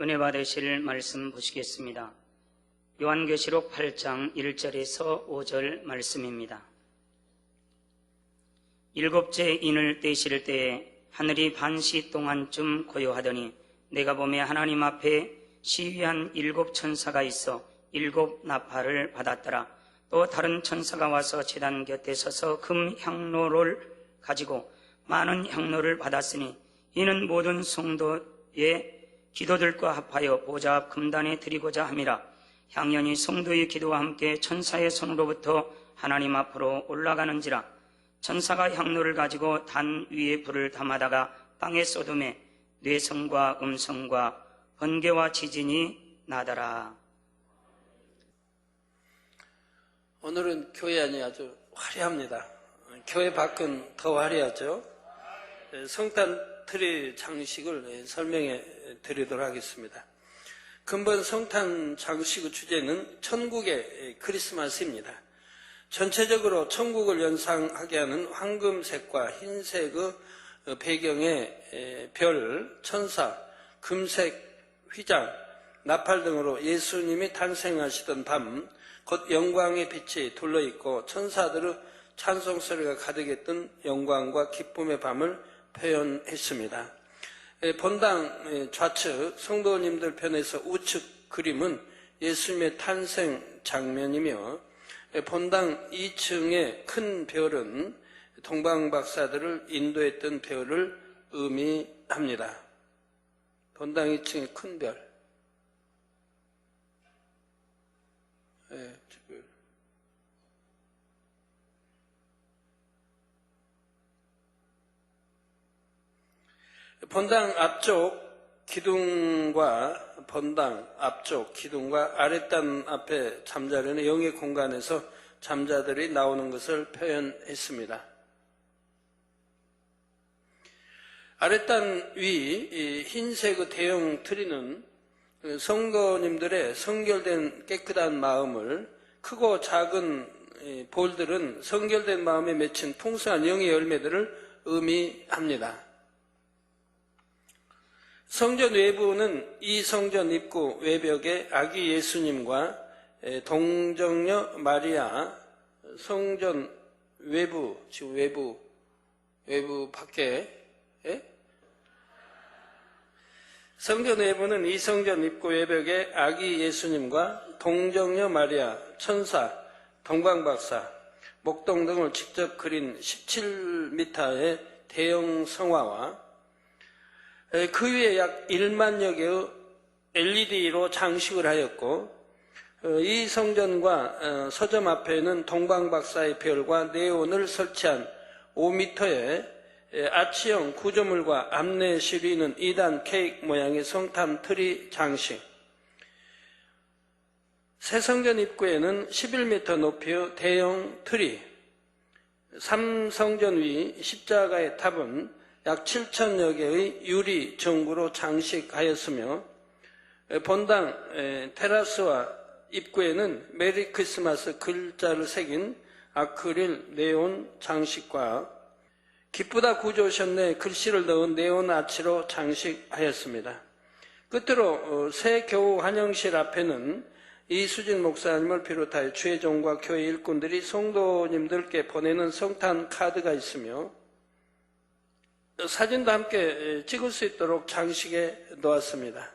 은혜 받으실 말씀 보시겠습니다. 요한계시록 8장 1절에서 5절 말씀입니다. 일곱째 인을 떼실 때에 하늘이 반시 동안쯤 고요하더니 내가 보매 하나님 앞에 시위한 7 천사가 있어 7 나팔을 받았더라. 또 다른 천사가 와서 제단 곁에 서서 금 향로를 가지고 많은 향로를 받았으니 이는 모든 성도의 기도들과 합하여 보좌 앞 금단에 드리고자 함이라. 향연이 성도의 기도와 함께 천사의 손으로부터 하나님 앞으로 올라가는지라. 천사가 향로를 가지고 단 위에 불을 담아다가 땅에 쏟음에 뇌성과 음성과 번개와 지진이 나더라. 오늘은 교회 안이 아주 화려합니다. 교회 밖은 더 화려하죠. 성탄 트리 장식을 설명해 드리도록 하겠습니다. 근본 성탄 장식의 주제는 천국의 크리스마스입니다. 전체적으로 천국을 연상하게 하는 황금색과 흰색의 배경의 별, 천사, 금색 휘장, 나팔 등으로 예수님이 탄생하시던 밤, 곧 영광의 빛이 둘러있고 천사들의 찬송소리가 가득했던 영광과 기쁨의 밤을 표현했습니다. 본당 좌측 성도님들 편에서 우측 그림은 예수님의 탄생 장면이며 본당 2층의 큰 별은 동방박사들을 인도했던 별을 의미합니다. 본당 2층의 큰 별. 본당 앞쪽 기둥과 본당 앞쪽 기둥과 아랫단 앞에 잠자리는 영의 공간에서 잠자들이 나오는 것을 표현했습니다. 아랫단 위 흰색의 대형 트리는 성도님들의 성결된 깨끗한 마음을, 크고 작은 볼들은 성결된 마음에 맺힌 풍성한 영의 열매들을 의미합니다. 성전 외부는 이 성전 입구 외벽에 아기 예수님과 동정녀 마리아, 성전 외부, 지금 외부 밖에, 성전 외부는 이 성전 입구 외벽에 아기 예수님과 동정녀 마리아, 천사, 동방박사, 목동 등을 직접 그린 17m의 대형 성화와 그 위에 약 1만여 개의 LED로 장식을 하였고, 이 성전과 서점 앞에는 동방박사의 별과 네온을 설치한 5m의 아치형 구조물과 앞내 시리는 2단 케이크 모양의 성탄 트리 장식. 새 성전 입구에는 11m 높이의 대형 트리, 3성전 위 십자가의 탑은 약 7,000여 개의 유리 전구로 장식하였으며 본당 테라스와 입구에는 메리 크리스마스 글자를 새긴 아크릴 네온 장식과 기쁘다 구조션내 글씨를 넣은 네온 아치로 장식하였습니다. 끝으로 새 교우 환영실 앞에는 이수진 목사님을 비롯하여 주의 종과 교회 일꾼들이 성도님들께 보내는 성탄 카드가 있으며 사진도 함께 찍을 수 있도록 장식해 놓았습니다.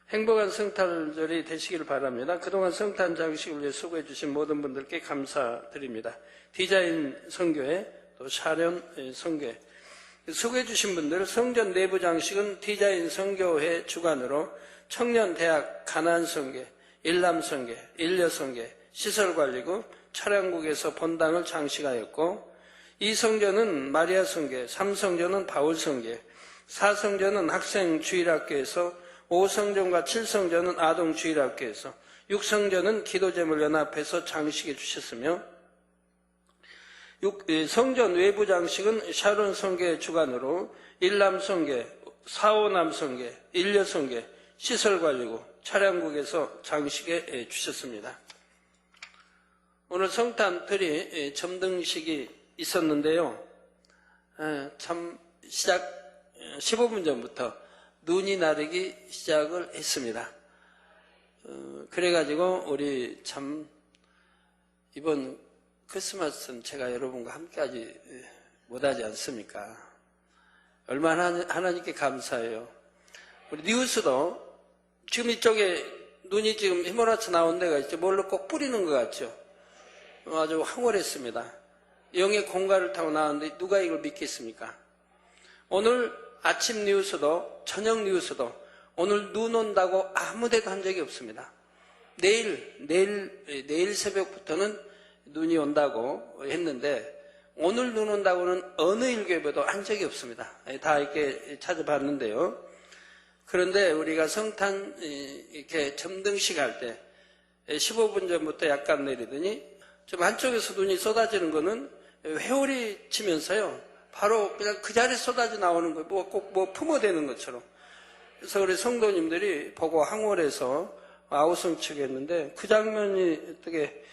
행복한 성탄절이 되시길 바랍니다. 그동안 성탄 장식을 위해 수고해 주신 모든 분들께 감사드립니다. 디자인 선교회, 또 샤련 선교회, 수고해 주신 분들, 성전 내부 장식은 디자인 선교회 주관으로 청년대학 가난선교, 일남선교, 일여선교, 시설관리국, 차량국에서 본당을 장식하였고, 2성전은 마리아 성교, 3성전은 바울 성교, 4성전은 학생 주일학교에서, 5성전과 7성전은 아동 주일학교에서, 6성전은 기도제물 연합해서 장식해 주셨으며, 성전 외부 장식은 샤론 성교의 주관으로 1남 성교, 4호남 성교, 1여 성교, 시설관리국, 차량국에서 장식해 주셨습니다. 오늘 성탄 트리 점등식이 있었는데요. 참 시작 15분 전부터 눈이 나르기 시작을 했습니다. 그래가지고 우리 참 이번 크리스마스는 제가 여러분과 함께하지 못하지 않습니까? 얼마나 하나님께 감사해요. 우리 뉴스도 지금 이쪽에 눈이 지금 휘몰아쳐 나온 데가 있죠. 뭘로 꼭 뿌리는 것 같죠. 아주 황홀했습니다. 영의 공갈을 타고 나왔는데 누가 이걸 믿겠습니까? 오늘 아침 뉴스도 저녁 뉴스도 오늘 눈 온다고 아무데도 한 적이 없습니다. 내일 새벽부터는 눈이 온다고 했는데 오늘 눈 온다고는 어느 일교회도 한 적이 없습니다. 다 이렇게 찾아봤는데요. 그런데 우리가 성탄 이렇게 점등식 할 때 15분 전부터 약간 내리더니 좀 한쪽에서 눈이 쏟아지는 거는 회오리 치면서요. 바로 그냥 그 자리에 쏟아져 나오는 거예요. 꼭 품어대는 것처럼. 그래서 우리 성도님들이 보고 황홀해서 아우성치겠는데 그 장면이 어떻게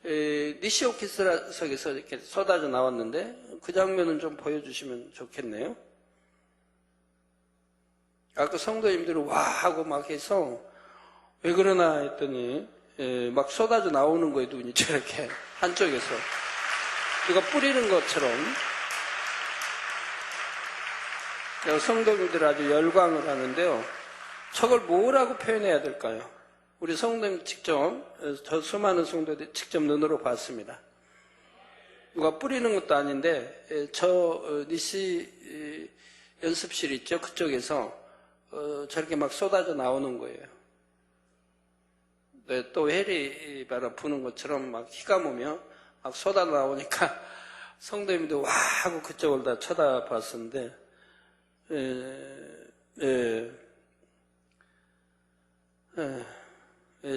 니시 오케스트라석에서 이렇게 쏟아져 나왔는데 그 장면은 좀 보여주시면 좋겠네요. 아까 성도님들이 와 하고 막 해서 왜 그러나 했더니 막 쏟아져 나오는 거예요. 눈이 저렇게 한쪽에서 누가 뿌리는 것처럼. 성도님들 아주 열광을 하는데요. 저걸 뭐라고 표현해야 될까요? 우리 성도님 직접, 저 수많은 성도들이 직접 눈으로 봤습니다. 누가 뿌리는 것도 아닌데, 저 니시 연습실 있죠? 그쪽에서 저렇게 막 쏟아져 나오는 거예요. 네, 또 해리 바람 부는 것처럼 막 휘감으며 막 쏟아 나오니까 성도님들 와 하고 그쪽을 다 쳐다봤었는데,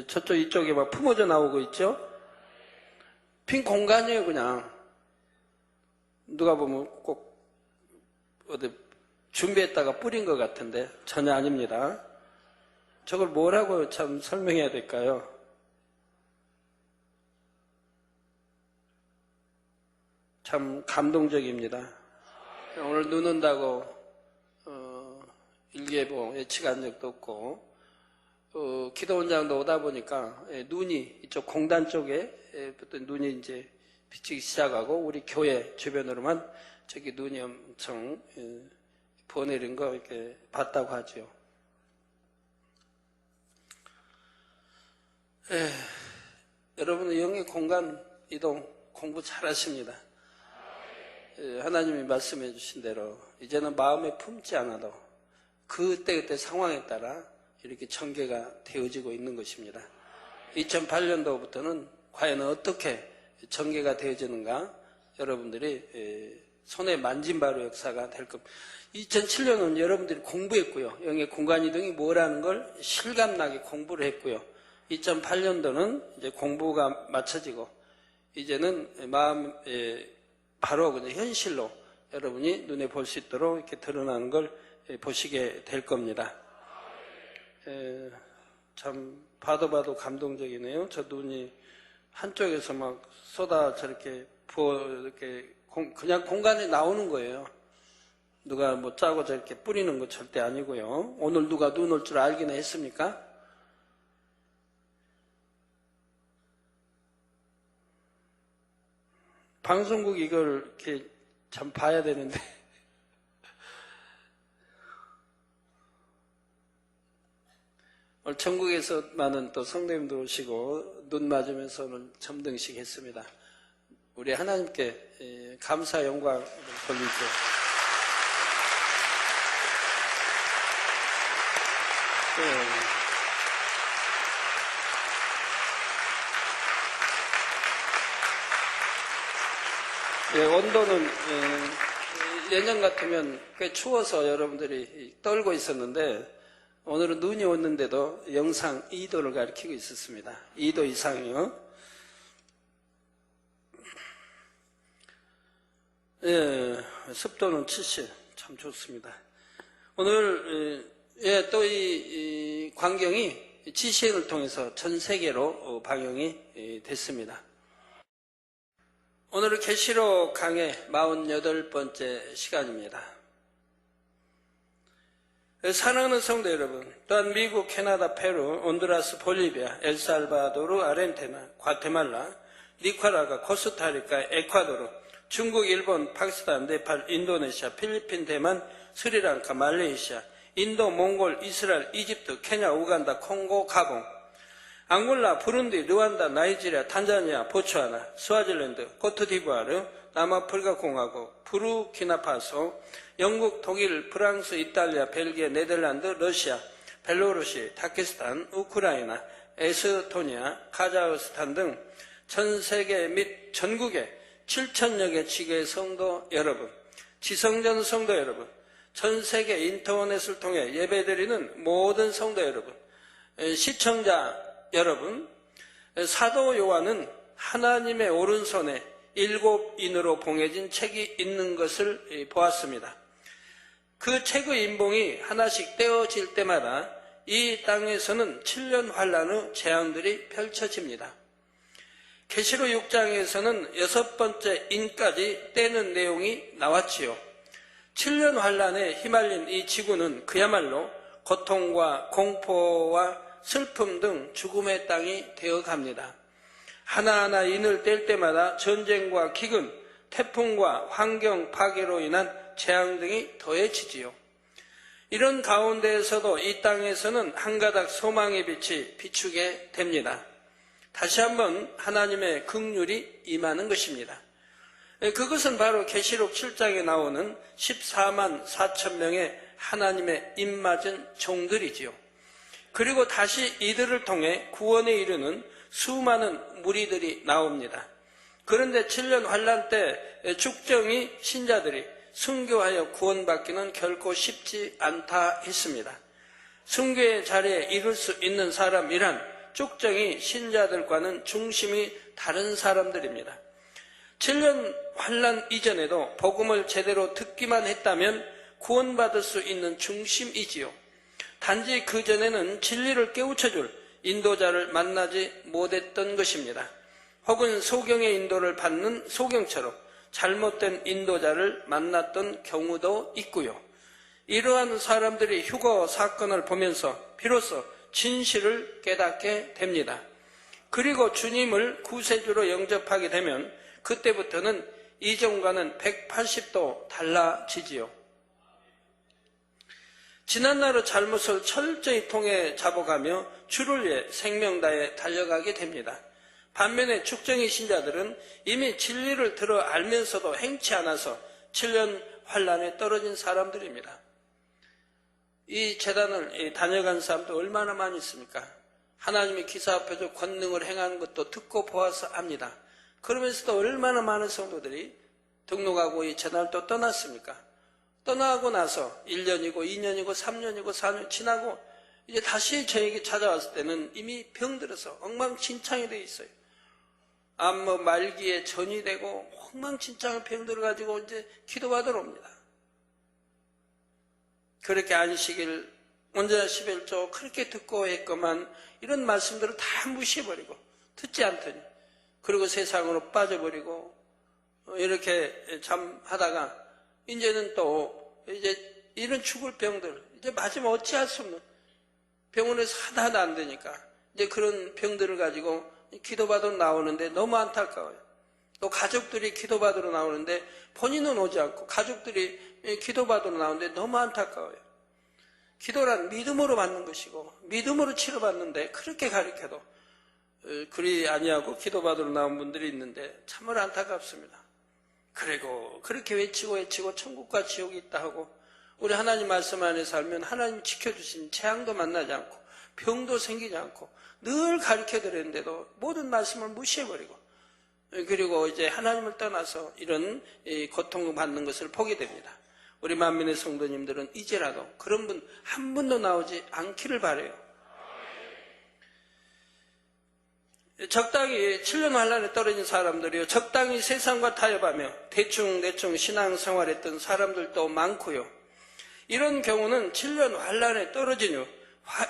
저쪽 이쪽에 막 품어져 나오고 있죠? 빈 공간이에요, 그냥. 누가 보면 꼭 어디 준비했다가 뿌린 것 같은데 전혀 아닙니다. 저걸 뭐라고 참 설명해야 될까요? 참 감동적입니다. 오늘 눈 온다고 일기예보 예측한 적도 없고 기도 원장도 오다 보니까 눈이 이쪽 공단 쪽에부터 눈이 이제 비치기 시작하고 우리 교회 주변으로만 저기 눈이 엄청 부어내린 거 이렇게 봤다고 하죠. 여러분은 영의 공간 이동 공부 잘 하십니다. 하나님이 말씀해 주신 대로 이제는 마음에 품지 않아도 그때 상황에 따라 이렇게 전개가 되어지고 있는 것입니다. 2008년도부터는 과연 어떻게 전개가 되어지는가 여러분들이 손에 만진 바로 역사가 될 겁니다. 2007년은 여러분들이 공부했고요. 영의 공간 이동이 뭐라는 걸 실감나게 공부를 했고요. 2008년도는 이제 공부가 마쳐지고 이제는 마음에 바로 그냥 현실로 여러분이 눈에 볼 수 있도록 이렇게 드러나는 걸 보시게 될 겁니다. 참 봐도 감동적이네요. 저 눈이 한쪽에서 막 쏟아 저렇게 부어 이렇게 그냥 공간에 나오는 거예요. 누가 뭐 짜고 저렇게 뿌리는 거 절대 아니고요. 오늘 누가 눈 올 줄 알기나 했습니까? 방송국 이걸 이렇게 참 봐야 되는데 오늘 전국에서 많은 또 성도님들 오시고 눈 맞으면서 오늘 점등식 했습니다. 우리 하나님께 감사 영광을 돌리죠. 온도는 예년 같으면 꽤 추워서 여러분들이 떨고 있었는데 오늘은 눈이 왔는데도 영상 2도를 가리키고 있었습니다. 2도 이상이요. 습도는 70, 참 좋습니다. 오늘 또 이 광경이 GCN을 통해서 전 세계로 방영이 됐습니다. 오늘은 계시록 강의 48번째 시간입니다. 사랑하는 성도 여러분, 또한 미국, 캐나다, 페루, 온두라스, 볼리비아, 엘살바도르, 아르헨티나, 과테말라, 니카라과, 코스타리카, 에콰도르, 중국, 일본, 파키스탄, 네팔, 인도네시아, 필리핀, 대만, 스리랑카, 말레이시아, 인도, 몽골, 이스라엘, 이집트, 케냐, 우간다, 콩고, 가봉, 앙골라, 부룬디, 르완다, 나이지리아, 탄자니아, 보츠와나, 스와질랜드, 코트디부아르, 남아프리카 공화국, 부르키나파소, 영국, 독일, 프랑스, 이탈리아, 벨기에, 네덜란드, 러시아, 벨로루시, 타키스탄, 우크라이나, 에스토니아, 카자흐스탄 등 전 세계 및 전국의 7천여 개 지교의 성도 여러분, 지성전 성도 여러분, 전 세계 인터넷을 통해 예배드리는 모든 성도 여러분, 시청자 여러분, 사도 요한은 하나님의 오른손에 7인으로 봉해진 책이 있는 것을 보았습니다. 그 책의 인봉이 하나씩 떼어질 때마다 이 땅에서는 7년 환란의 재앙들이 펼쳐집니다. 계시록 6장에서는 6번째 인까지 떼는 내용이 나왔지요. 7년 환란에 휘말린 이 지구는 그야말로 고통과 공포와 슬픔 등 죽음의 땅이 되어갑니다. 하나하나 인을 뗄 때마다 전쟁과 기근, 태풍과 환경 파괴로 인한 재앙 등이 더해지지요. 이런 가운데에서도 이 땅에서는 한 가닥 소망의 빛이 비추게 됩니다. 다시 한번 하나님의 긍휼이 임하는 것입니다. 그것은 바로 계시록 7장에 나오는 14만 4천 명의 하나님의 입맞은 종들이지요. 그리고 다시 이들을 통해 구원에 이르는 수많은 무리들이 나옵니다. 그런데 7년 환란 때 죽정이 신자들이 순교하여 구원받기는 결코 쉽지 않다 했습니다. 순교의 자리에 이룰 수 있는 사람이란 쭉정이 신자들과는 중심이 다른 사람들입니다. 7년 환란 이전에도 복음을 제대로 듣기만 했다면 구원받을 수 있는 중심이지요. 단지 그전에는 진리를 깨우쳐줄 인도자를 만나지 못했던 것입니다. 혹은 소경의 인도를 받는 소경처럼 잘못된 인도자를 만났던 경우도 있고요. 이러한 사람들이 휴거 사건을 보면서 비로소 진실을 깨닫게 됩니다. 그리고 주님을 구세주로 영접하게 되면 그때부터는 이전과는 180도 달라지지요. 지난날의 잘못을 철저히 통해 잡아가며 주를 위해 생명 다해 달려가게 됩니다. 반면에 축정의 신자들은 이미 진리를 들어 알면서도 행치 않아서 7년 환란에 떨어진 사람들입니다. 이 재단을 다녀간 사람도 얼마나 많이 있습니까? 하나님의 기사 앞에서 권능을 행하는 것도 듣고 보아서 압니다. 그러면서도 얼마나 많은 성도들이 등록하고 이 재단을 또 떠났습니까? 떠나고 나서 1년이고 2년이고 3년이고 4년 지나고 이제 다시 저에게 찾아왔을 때는 이미 병들어서 엉망진창이 되어 있어요. 암 말기에 전이 되고 엉망진창의 병들어 가지고 이제 기도받으러 옵니다. 그렇게 안식일, 온전한 11조 그렇게 듣고 했건만 이런 말씀들을 다 무시해버리고 듣지 않더니 그리고 세상으로 빠져버리고 이렇게 참 하다가 이제는 또 이제 이런 죽을 병들 이제 맞으면 어찌할 수 없는 병원에서 하나도 안 되니까 이제 그런 병들을 가지고 기도받으러 나오는데 너무 안타까워요. 또 가족들이 기도받으러 나오는데 본인은 오지 않고 가족들이 기도받으러 나오는데 너무 안타까워요. 기도란 믿음으로 받는 것이고 믿음으로 치료받는데 그렇게 가르쳐도 그리 아니하고 기도받으러 나온 분들이 있는데 참으로 안타깝습니다. 그리고 그렇게 외치고 천국과 지옥이 있다 하고 우리 하나님 말씀 안에 살면 하나님 지켜주신 재앙도 만나지 않고 병도 생기지 않고 늘 가르쳐드렸는데도 모든 말씀을 무시해버리고 그리고 이제 하나님을 떠나서 이런 고통을 받는 것을 보게 됩니다. 우리 만민의 성도님들은 이제라도 그런 분 한 분도 나오지 않기를 바라요. 적당히 7년 환란에 떨어진 사람들이요, 적당히 세상과 타협하며 대충 신앙생활했던 사람들도 많고요. 이런 경우는 7년 환란에 떨어진 후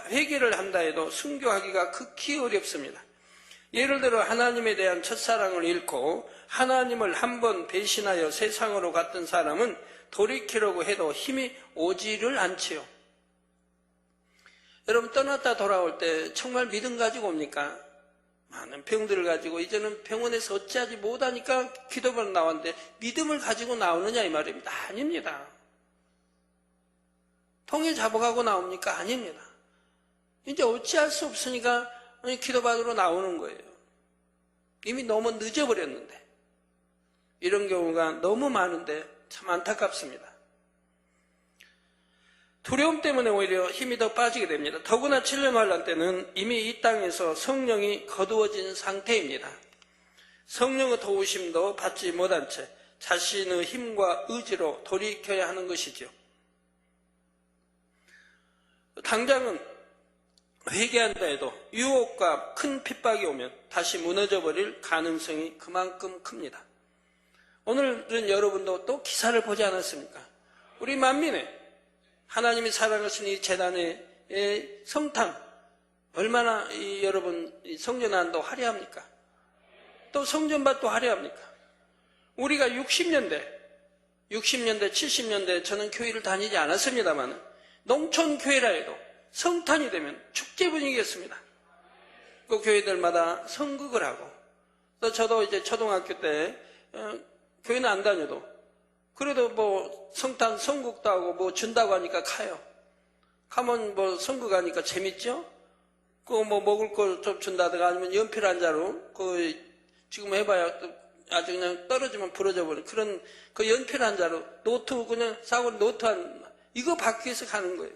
회개를 한다 해도 순교하기가 극히 어렵습니다. 예를 들어 하나님에 대한 첫사랑을 잃고 하나님을 한번 배신하여 세상으로 갔던 사람은 돌이키려고 해도 힘이 오지를 않지요. 여러분 떠났다 돌아올 때 정말 믿음 가지고 옵니까? 많은 병들을 가지고 이제는 병원에서 어찌하지 못하니까 기도만 나왔는데 믿음을 가지고 나오느냐 이 말입니다. 아닙니다. 통에 잡아가고 나옵니까? 아닙니다. 이제 어찌할 수 없으니까 기도받으러 나오는 거예요. 이미 너무 늦어버렸는데. 이런 경우가 너무 많은데 참 안타깝습니다. 두려움 때문에 오히려 힘이 더 빠지게 됩니다. 더구나 7년 환란 때는 이미 이 땅에서 성령이 거두어진 상태입니다. 성령의 도우심도 받지 못한 채 자신의 힘과 의지로 돌이켜야 하는 것이죠. 당장은 회개한다 해도 유혹과 큰 핍박이 오면 다시 무너져버릴 가능성이 그만큼 큽니다. 오늘은 여러분도 또 기사를 보지 않았습니까? 우리 만민의 하나님이 사랑하신 이 재단의 성탄 얼마나 여러분 성전안도 화려합니까? 또 성전밭도 화려합니까? 우리가 60년대, 70년대 저는 교회를 다니지 않았습니다만 농촌 교회라 해도 성탄이 되면 축제 분위기였습니다. 그 교회들마다 성극을 하고 또 저도 이제 초등학교 때 교회는 안 다녀도 그래도 뭐 성탄 성국도 하고 뭐 준다고 하니까 가요. 가면 뭐 성국하니까 재밌죠? 그거 뭐 먹을 걸 좀 준다든가 아니면 연필 한 자로 그 지금 해봐야 아주 그냥 떨어지면 부러져 버리는 그런 그 연필 한 자로 노트 그냥 사고 노트 한 이거 받기 위해서 가는 거예요.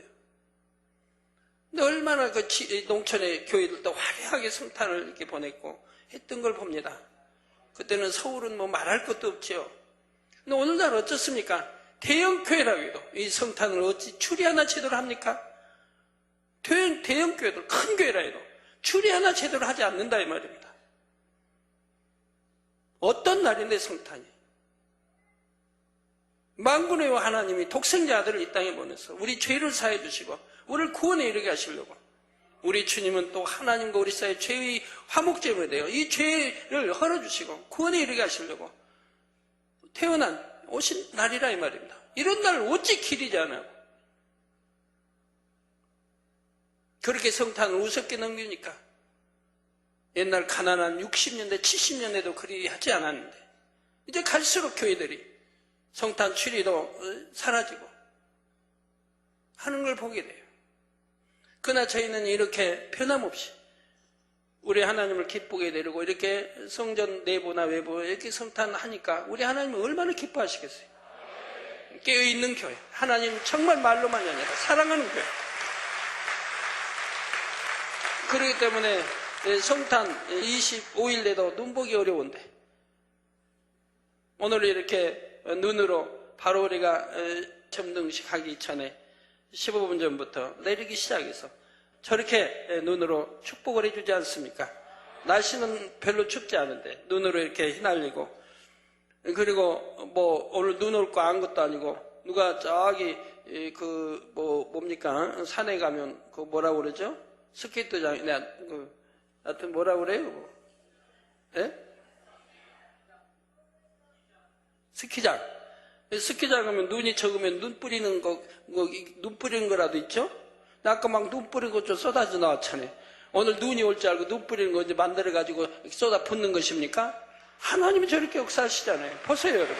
근데 얼마나 그 농촌의 교회들도 화려하게 성탄을 이렇게 보냈고 했던 걸 봅니다. 그때는 서울은 뭐 말할 것도 없지요. 근데 오늘날 어떻습니까? 대형 교회라고 해도 이 성탄을 어찌 추리 하나 제대로 합니까? 대형 교회들, 큰 교회라 해도 추리 하나 제대로 하지 않는다 이 말입니다. 어떤 날인데 성탄이? 만군의 하나님이 독생자 아들을 이 땅에 보내서 우리 죄를 사해 주시고 우리를 구원에 이르게 하시려고 우리 주님은 또 하나님과 우리 사이의 죄의 화목제물이 되어 이 죄를 헐어주시고 구원에 이르게 하시려고 태어난 오신 날이라 이 말입니다. 이런 날 어찌 기리지 않아요? 그렇게 성탄을 우습게 넘깁니까? 옛날 가난한 60년대 70년대도 그리 하지 않았는데 이제 갈수록 교회들이 성탄 추리도 사라지고 하는 걸 보게 돼요. 그러나 저희는 이렇게 변함없이 우리 하나님을 기쁘게 데리고 이렇게 성전 내부나 외부 이렇게 성탄하니까 우리 하나님은 얼마나 기뻐하시겠어요? 깨어있는 교회, 하나님 정말 말로만이 아니라 사랑하는 교회. 그렇기 때문에 성탄 25일 내도 눈보기 어려운데 오늘 이렇게 눈으로 바로 우리가 점등식 하기 전에 15분 전부터 내리기 시작해서 저렇게 눈으로 축복을 해주지 않습니까? 날씨는 별로 춥지 않은데 눈으로 이렇게 휘날리고 그리고 뭐 오늘 눈 올 거 안 것도 아니고 누가 저기 그 뭡니까 산에 가면 그 뭐라 그러죠? 스케이트장 하여튼 뭐라 그래요? 예? 스키장. 스키장 가면 눈이 적으면 눈 뿌리는 눈 뿌리는 거라도 있죠? 아까 막 눈 뿌리는 것 좀 쏟아져 나왔잖아요. 오늘 눈이 올 줄 알고 눈 뿌리는 거 이제 만들어가지고 쏟아 붓는 것입니까? 하나님이 저렇게 역사하시잖아요. 보세요, 여러분.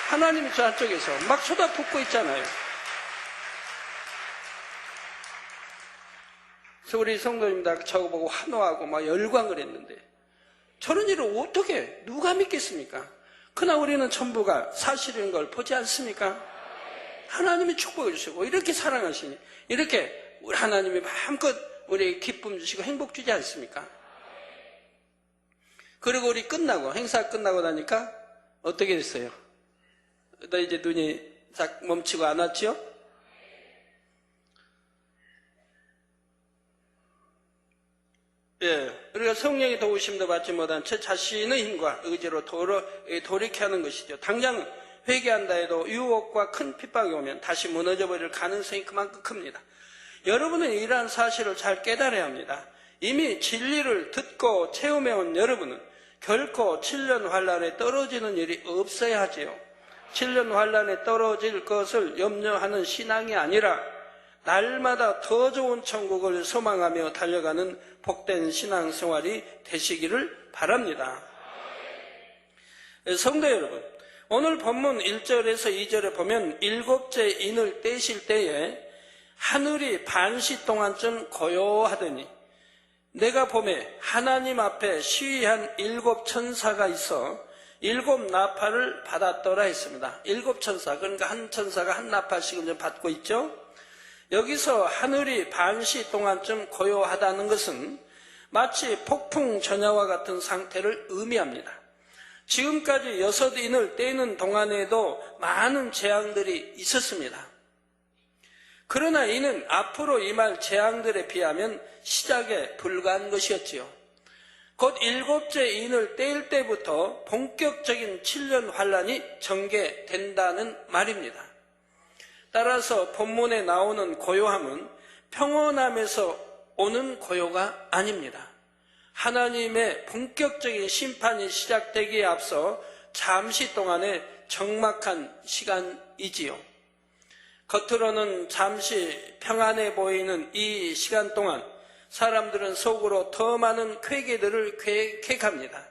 하나님이 저쪽에서 막 쏟아 붓고 있잖아요. 그래서 우리 성도님들 저거 보고 환호하고 막 열광을 했는데 저런 일을 어떻게 누가 믿겠습니까? 그러나 우리는 전부가 사실인 걸 보지 않습니까? 하나님이 축복해 주시고 이렇게 사랑하시니 이렇게 우리 하나님이 마음껏 우리 기쁨 주시고 행복 주지 않습니까? 그리고 우리 행사 끝나고 나니까 어떻게 됐어요? 너 이제 눈이 싹 멈추고 안 왔죠? 예, 우리가 성령의 도우심도 받지 못한 채 자신의 힘과 의지로 돌이켜 하는 것이죠. 당장 회개한다 해도 유혹과 큰 핍박이 오면 다시 무너져버릴 가능성이 그만큼 큽니다. 여러분은 이러한 사실을 잘 깨달아야 합니다. 이미 진리를 듣고 체험해온 여러분은 결코 7년 환란에 떨어지는 일이 없어야 하지요. 7년 환란에 떨어질 것을 염려하는 신앙이 아니라 날마다 더 좋은 천국을 소망하며 달려가는 복된 신앙생활이 되시기를 바랍니다. 성도 여러분, 오늘 본문 1절에서 2절에 보면 일곱째 인을 떼실 때에 하늘이 반시 동안쯤 고요하더니 내가 보매 하나님 앞에 시위한 일곱 천사가 있어 일곱 나팔을 받았더라 했습니다. 일곱 천사, 그러니까 한 천사가 한 나팔씩을 좀 받고 있죠. 여기서 하늘이 반시 동안쯤 고요하다는 것은 마치 폭풍 전야와 같은 상태를 의미합니다. 지금까지 6인을 떼는 동안에도 많은 재앙들이 있었습니다. 그러나 이는 앞으로 임할 재앙들에 비하면 시작에 불과한 것이었지요. 곧 일곱째 인을 떼일 때부터 본격적인 7년 환란이 전개된다는 말입니다. 따라서 본문에 나오는 고요함은 평온함에서 오는 고요가 아닙니다. 하나님의 본격적인 심판이 시작되기에 앞서 잠시 동안의 적막한 시간이지요. 겉으로는 잠시 평안해 보이는 이 시간 동안 사람들은 속으로 더 많은 괴계들을 계획합니다.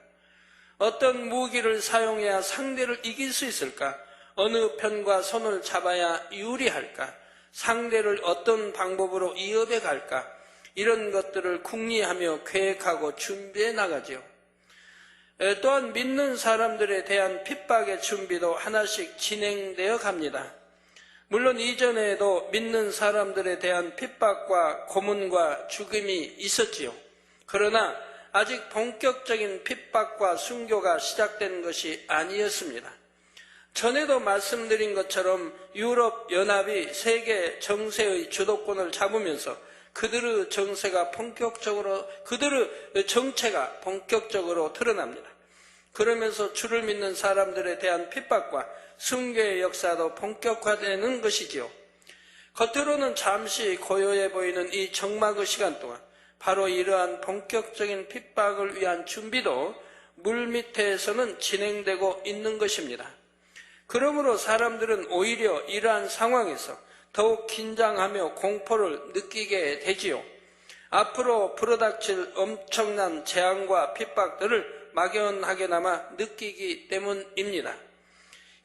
어떤 무기를 사용해야 상대를 이길 수 있을까? 어느 편과 손을 잡아야 유리할까? 상대를 어떤 방법으로 이업해 갈까? 이런 것들을 궁리하며 계획하고 준비해 나가죠. 또한 믿는 사람들에 대한 핍박의 준비도 하나씩 진행되어 갑니다. 물론 이전에도 믿는 사람들에 대한 핍박과 고문과 죽임이 있었지요. 그러나 아직 본격적인 핍박과 순교가 시작된 것이 아니었습니다. 전에도 말씀드린 것처럼 유럽 연합이 세계 정세의 주도권을 잡으면서 그들의 정체가 본격적으로 드러납니다. 그러면서 주를 믿는 사람들에 대한 핍박과 순교의 역사도 본격화되는 것이지요. 겉으로는 잠시 고요해 보이는 이 적막의 시간 동안 바로 이러한 본격적인 핍박을 위한 준비도 물밑에서는 진행되고 있는 것입니다. 그러므로 사람들은 오히려 이러한 상황에서 더욱 긴장하며 공포를 느끼게 되지요. 앞으로 불어닥칠 엄청난 재앙과 핍박들을 막연하게나마 느끼기 때문입니다.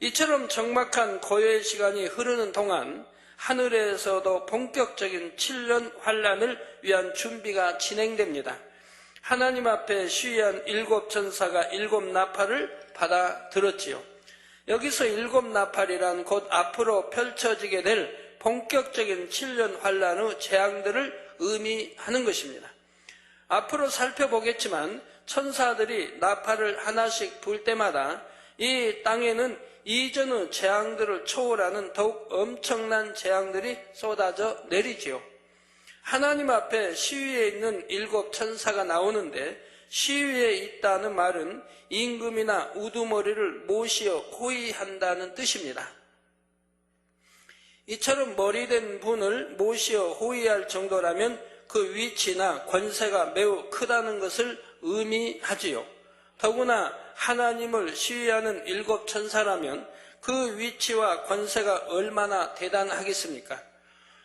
이처럼 적막한 고요의 시간이 흐르는 동안 하늘에서도 본격적인 7년 환란을 위한 준비가 진행됩니다. 하나님 앞에 시위한 일곱 천사가 일곱 나팔을 받아 들었지요. 여기서 일곱 나팔이란 곧 앞으로 펼쳐지게 될 본격적인 7년 환란의 재앙들을 의미하는 것입니다. 앞으로 살펴보겠지만 천사들이 나팔을 하나씩 불 때마다 이 땅에는 이전의 재앙들을 초월하는 더욱 엄청난 재앙들이 쏟아져 내리지요. 하나님 앞에 시위에 있는 일곱 천사가 나오는데 시위에 있다는 말은 임금이나 우두머리를 모시어 호위한다는 뜻입니다. 이처럼 머리된 분을 모시어 호위할 정도라면 그 위치나 권세가 매우 크다는 것을 의미하지요. 더구나 하나님을 시위하는 일곱 천사라면 그 위치와 권세가 얼마나 대단하겠습니까?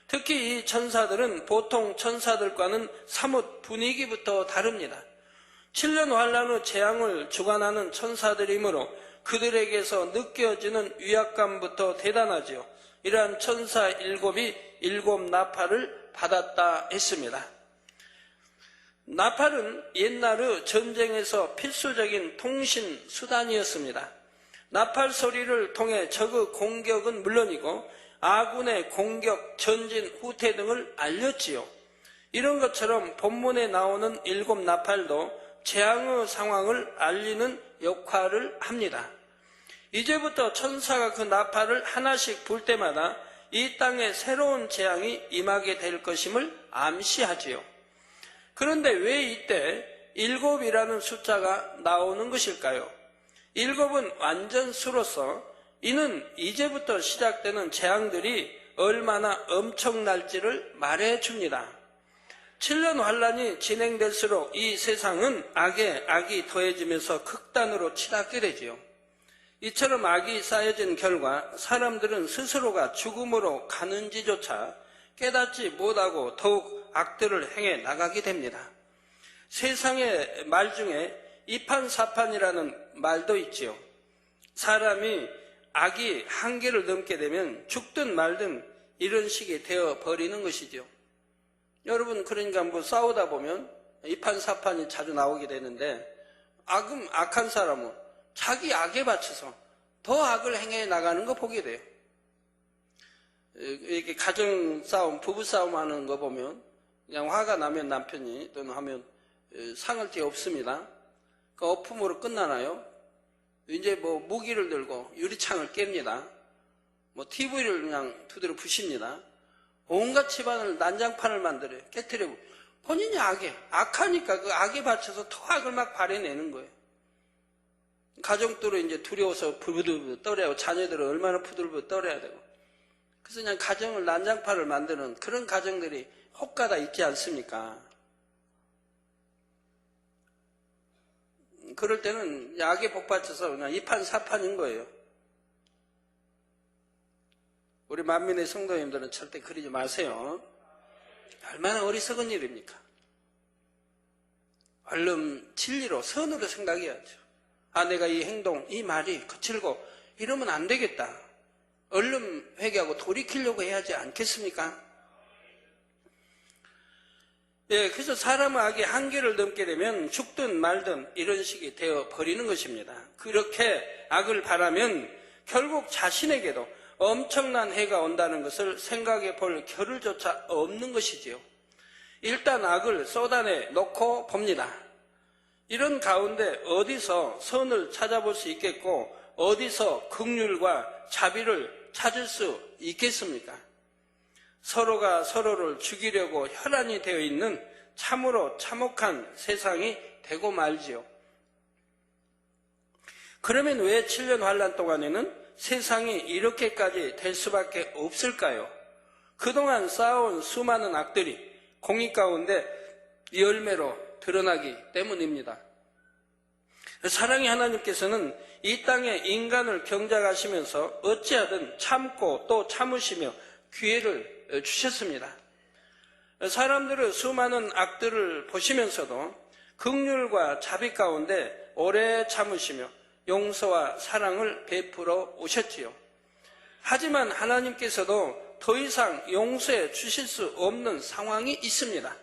특히 이 천사들은 보통 천사들과는 사뭇 분위기부터 다릅니다. 7년 환란의 재앙을 주관하는 천사들이므로 그들에게서 느껴지는 위압감부터 대단하지요. 이러한 천사 일곱이 일곱 나팔을 받았다 했습니다. 나팔은 옛날의 전쟁에서 필수적인 통신 수단이었습니다. 나팔 소리를 통해 적의 공격은 물론이고 아군의 공격, 전진, 후퇴 등을 알렸지요. 이런 것처럼 본문에 나오는 일곱 나팔도 재앙의 상황을 알리는 역할을 합니다. 이제부터 천사가 그 나팔을 하나씩 불 때마다 이 땅에 새로운 재앙이 임하게 될 것임을 암시하지요. 그런데 왜 이때 일곱이라는 숫자가 나오는 것일까요? 일곱은 완전수로서 이는 이제부터 시작되는 재앙들이 얼마나 엄청날지를 말해줍니다. 7년 환란이 진행될수록 이 세상은 악에 악이 더해지면서 극단으로 치닫게 되지요. 이처럼 악이 쌓여진 결과 사람들은 스스로가 죽음으로 가는지조차 깨닫지 못하고 더욱 악들을 행해 나가게 됩니다. 세상의 말 중에 이판사판이라는 말도 있지요. 사람이 악이 한계를 넘게 되면 죽든 말든 이런 식이 되어 버리는 것이죠. 여러분, 그러니까 뭐 싸우다 보면 이판사판이 자주 나오게 되는데, 악한 사람은 자기 악에 받쳐서 더 악을 행해 나가는 거 보게 돼요. 이렇게 가정싸움, 부부싸움 하는 거 보면 그냥 화가 나면 남편이 또는 하면 상할 게 없습니다. 그 어품으로 끝나나요? 이제 뭐 무기를 들고 유리창을 깹니다. 뭐 TV를 그냥 두드려 부십니다. 온갖 집안을 난장판을 만들어요. 깨트려. 본인이 악하니까 그 악에 받쳐서 더 악을 막 발해내는 거예요. 가정들은 이제 두려워서 부들부들 떨어야, 자녀들은 얼마나 부들부들 떨어야 되고. 그래서 그냥 가정을 난장판을 만드는 그런 가정들이 혹가다 있지 않습니까? 그럴 때는 악에 복받쳐서 그냥 이판사판인 거예요. 우리 만민의 성도님들은 절대 그러지 마세요. 얼마나 어리석은 일입니까? 얼른 진리로, 선으로 생각해야죠. 내가 이 행동, 이 말이 거칠고 이러면 안 되겠다. 얼른 회개하고 돌이키려고 해야지 않겠습니까? 예, 그래서 사람의 악이 한계를 넘게 되면 죽든 말든 이런 식이 되어 버리는 것입니다. 그렇게 악을 바라면 결국 자신에게도 엄청난 해가 온다는 것을 생각해 볼 겨를조차 없는 것이지요. 일단 악을 쏟아내 놓고 봅니다. 이런 가운데 어디서 선을 찾아볼 수 있겠고 어디서 긍휼과 자비를 찾을 수 있겠습니까? 서로가 서로를 죽이려고 혈안이 되어 있는 참으로 참혹한 세상이 되고 말지요. 그러면 왜 7년 환란 동안에는 세상이 이렇게까지 될 수밖에 없을까요? 그동안 쌓아온 수많은 악들이 공의 가운데 열매로 드러나기 때문입니다. 사랑의 하나님께서는 이 땅에 인간을 경작하시면서 어찌하든 참고 또 참으시며 기회를 주셨습니다. 사람들의 수많은 악들을 보시면서도 긍휼과 자비 가운데 오래 참으시며 용서와 사랑을 베풀어 오셨지요. 하지만 하나님께서도 더 이상 용서해 주실 수 없는 상황이 있습니다.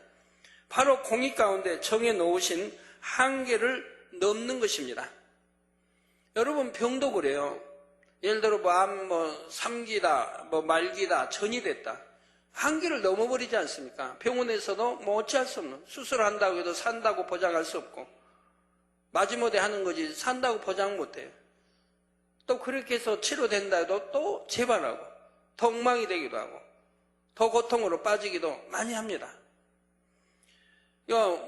바로 공의 가운데 정해 놓으신 한계를 넘는 것입니다. 여러분, 병도 그래요. 예를 들어 삼기다, 말기다, 전이 됐다. 한계를 넘어버리지 않습니까? 병원에서도 어찌할 수 없는, 수술한다고 해도 산다고 보장할 수 없고, 마지못해 하는 거지 산다고 보장 못해요. 또 그렇게 해서 치료된다 해도 또 재발하고, 더 엉망이 되기도 하고, 더 고통으로 빠지기도 많이 합니다.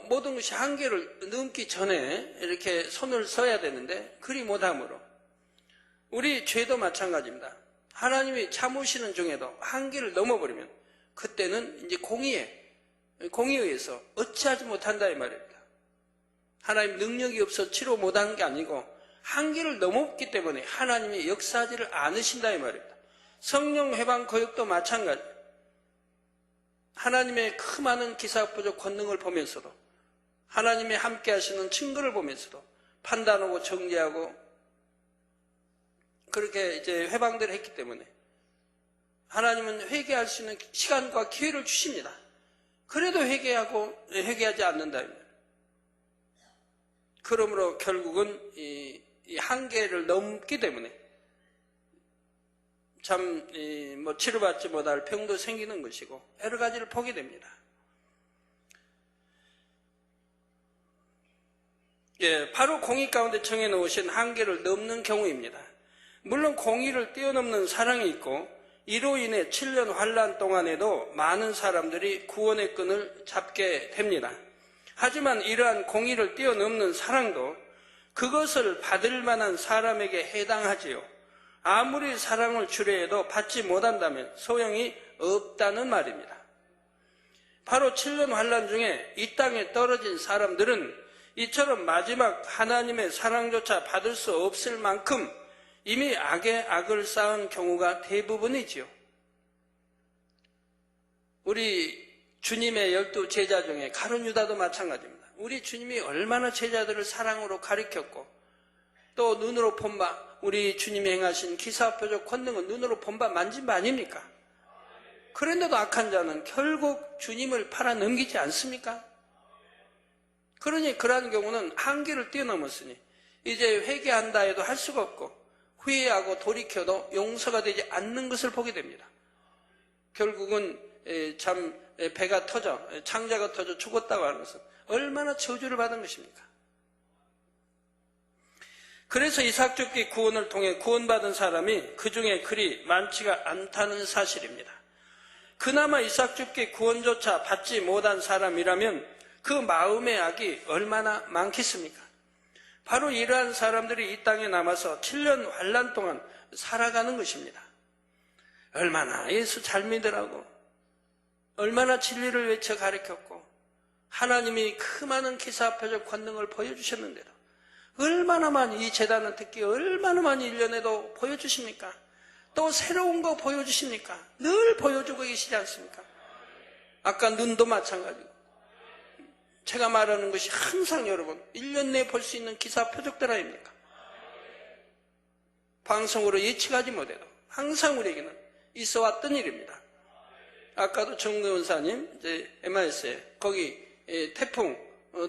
모든 것이 한계를 넘기 전에 이렇게 손을 써야 되는데 그리 못함으로 우리 죄도 마찬가지입니다. 하나님이 참으시는 중에도 한계를 넘어버리면 그때는 이제 공의에 의해서 어찌하지 못한다 이 말입니다. 하나님 능력이 없어 치료 못한 게 아니고 한계를 넘었기 때문에 하나님이 역사하지를 않으신다 이 말입니다. 성령 회방 거역도 마찬가지. 하나님의 그 많은 기사부족 권능을 보면서도 하나님이 함께 하시는 증거를 보면서도 판단하고 정죄하고 그렇게 이제 회방들을 했기 때문에 하나님은 회개할 수 있는 시간과 기회를 주십니다. 그래도 회개하지 않는다. 그러므로 결국은 이 한계를 넘기 때문에 참 치료받지 못할 병도 생기는 것이고 여러 가지를 보게 됩니다. 예, 바로 공의 가운데 정해 놓으신 한계를 넘는 경우입니다. 물론 공의를 뛰어넘는 사랑이 있고 이로 인해 7년 환란 동안에도 많은 사람들이 구원의 끈을 잡게 됩니다. 하지만 이러한 공의를 뛰어넘는 사랑도 그것을 받을 만한 사람에게 해당하지요. 아무리 사랑을 주려 해도 받지 못한다면 소용이 없다는 말입니다. 바로 7년 환란 중에 이 땅에 떨어진 사람들은 이처럼 마지막 하나님의 사랑조차 받을 수 없을 만큼 이미 악에 악을 쌓은 경우가 대부분이지요. 우리 주님의 12 제자 중에 가룟 유다도 마찬가지입니다. 우리 주님이 얼마나 제자들을 사랑으로 가르쳤고 또 눈으로 본 바, 우리 주님이 행하신 기사표적 권능은 눈으로 본 바 만진 바 아닙니까? 그런데도 악한 자는 결국 주님을 팔아 넘기지 않습니까? 그러니 그러한 경우는 한계를 뛰어넘었으니 이제 회개한다 해도 할 수가 없고 후회하고 돌이켜도 용서가 되지 않는 것을 보게 됩니다. 결국은 참 배가 터져 창자가 터져 죽었다고 하는 것은 얼마나 저주를 받은 것입니까? 그래서 이삭 죽기 구원을 통해 구원받은 사람이 그 중에 그리 많지가 않다는 사실입니다. 그나마 이삭 죽기 구원조차 받지 못한 사람이라면 그 마음의 악이 얼마나 많겠습니까? 바로 이러한 사람들이 이 땅에 남아서 7년 환난 동안 살아가는 것입니다. 얼마나 예수 잘 믿으라고, 얼마나 진리를 외쳐 가르쳤고 하나님이 그 많은 기사표적 권능을 보여주셨는데도 얼마나 많이 이 제단은 특히 얼마나 많이 1년에도 보여주십니까? 또 새로운 거 보여주십니까? 늘 보여주고 계시지 않습니까? 아까 눈도 마찬가지고 제가 말하는 것이 항상 여러분 1년 내에 볼 수 있는 기사 표적들 아닙니까? 방송으로 예측하지 못해도 항상 우리에게는 있어 왔던 일입니다. 아까도 정의원사님 이제 MIS에 거기 태풍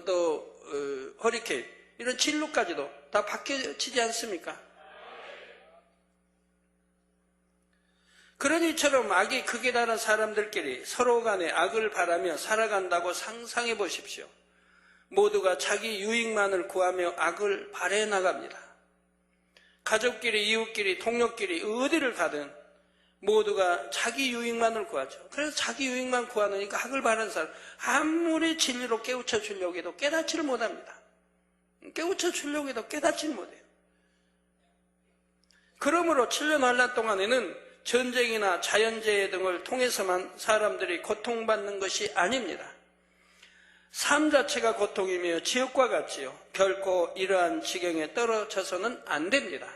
또 허리케인 이런 진로까지도 다 바뀌어지지 않습니까? 그런 이처럼 악이 극에 달한 사람들끼리 서로 간에 악을 바라며 살아간다고 상상해 보십시오. 모두가 자기 유익만을 구하며 악을 발해 나갑니다. 가족끼리, 이웃끼리, 동료끼리 어디를 가든 모두가 자기 유익만을 구하죠. 그래서 자기 유익만 구하니까 악을 바라는 사람 아무리 진리로 깨우쳐 주려고 해도 깨닫지를 못합니다. 깨우쳐 주려고 해도 깨닫지를 못해요. 그러므로 7년 환난 동안에는 전쟁이나 자연재해 등을 통해서만 사람들이 고통받는 것이 아닙니다. 삶 자체가 고통이며 지옥과 같지요. 결코 이러한 지경에 떨어져서는 안 됩니다.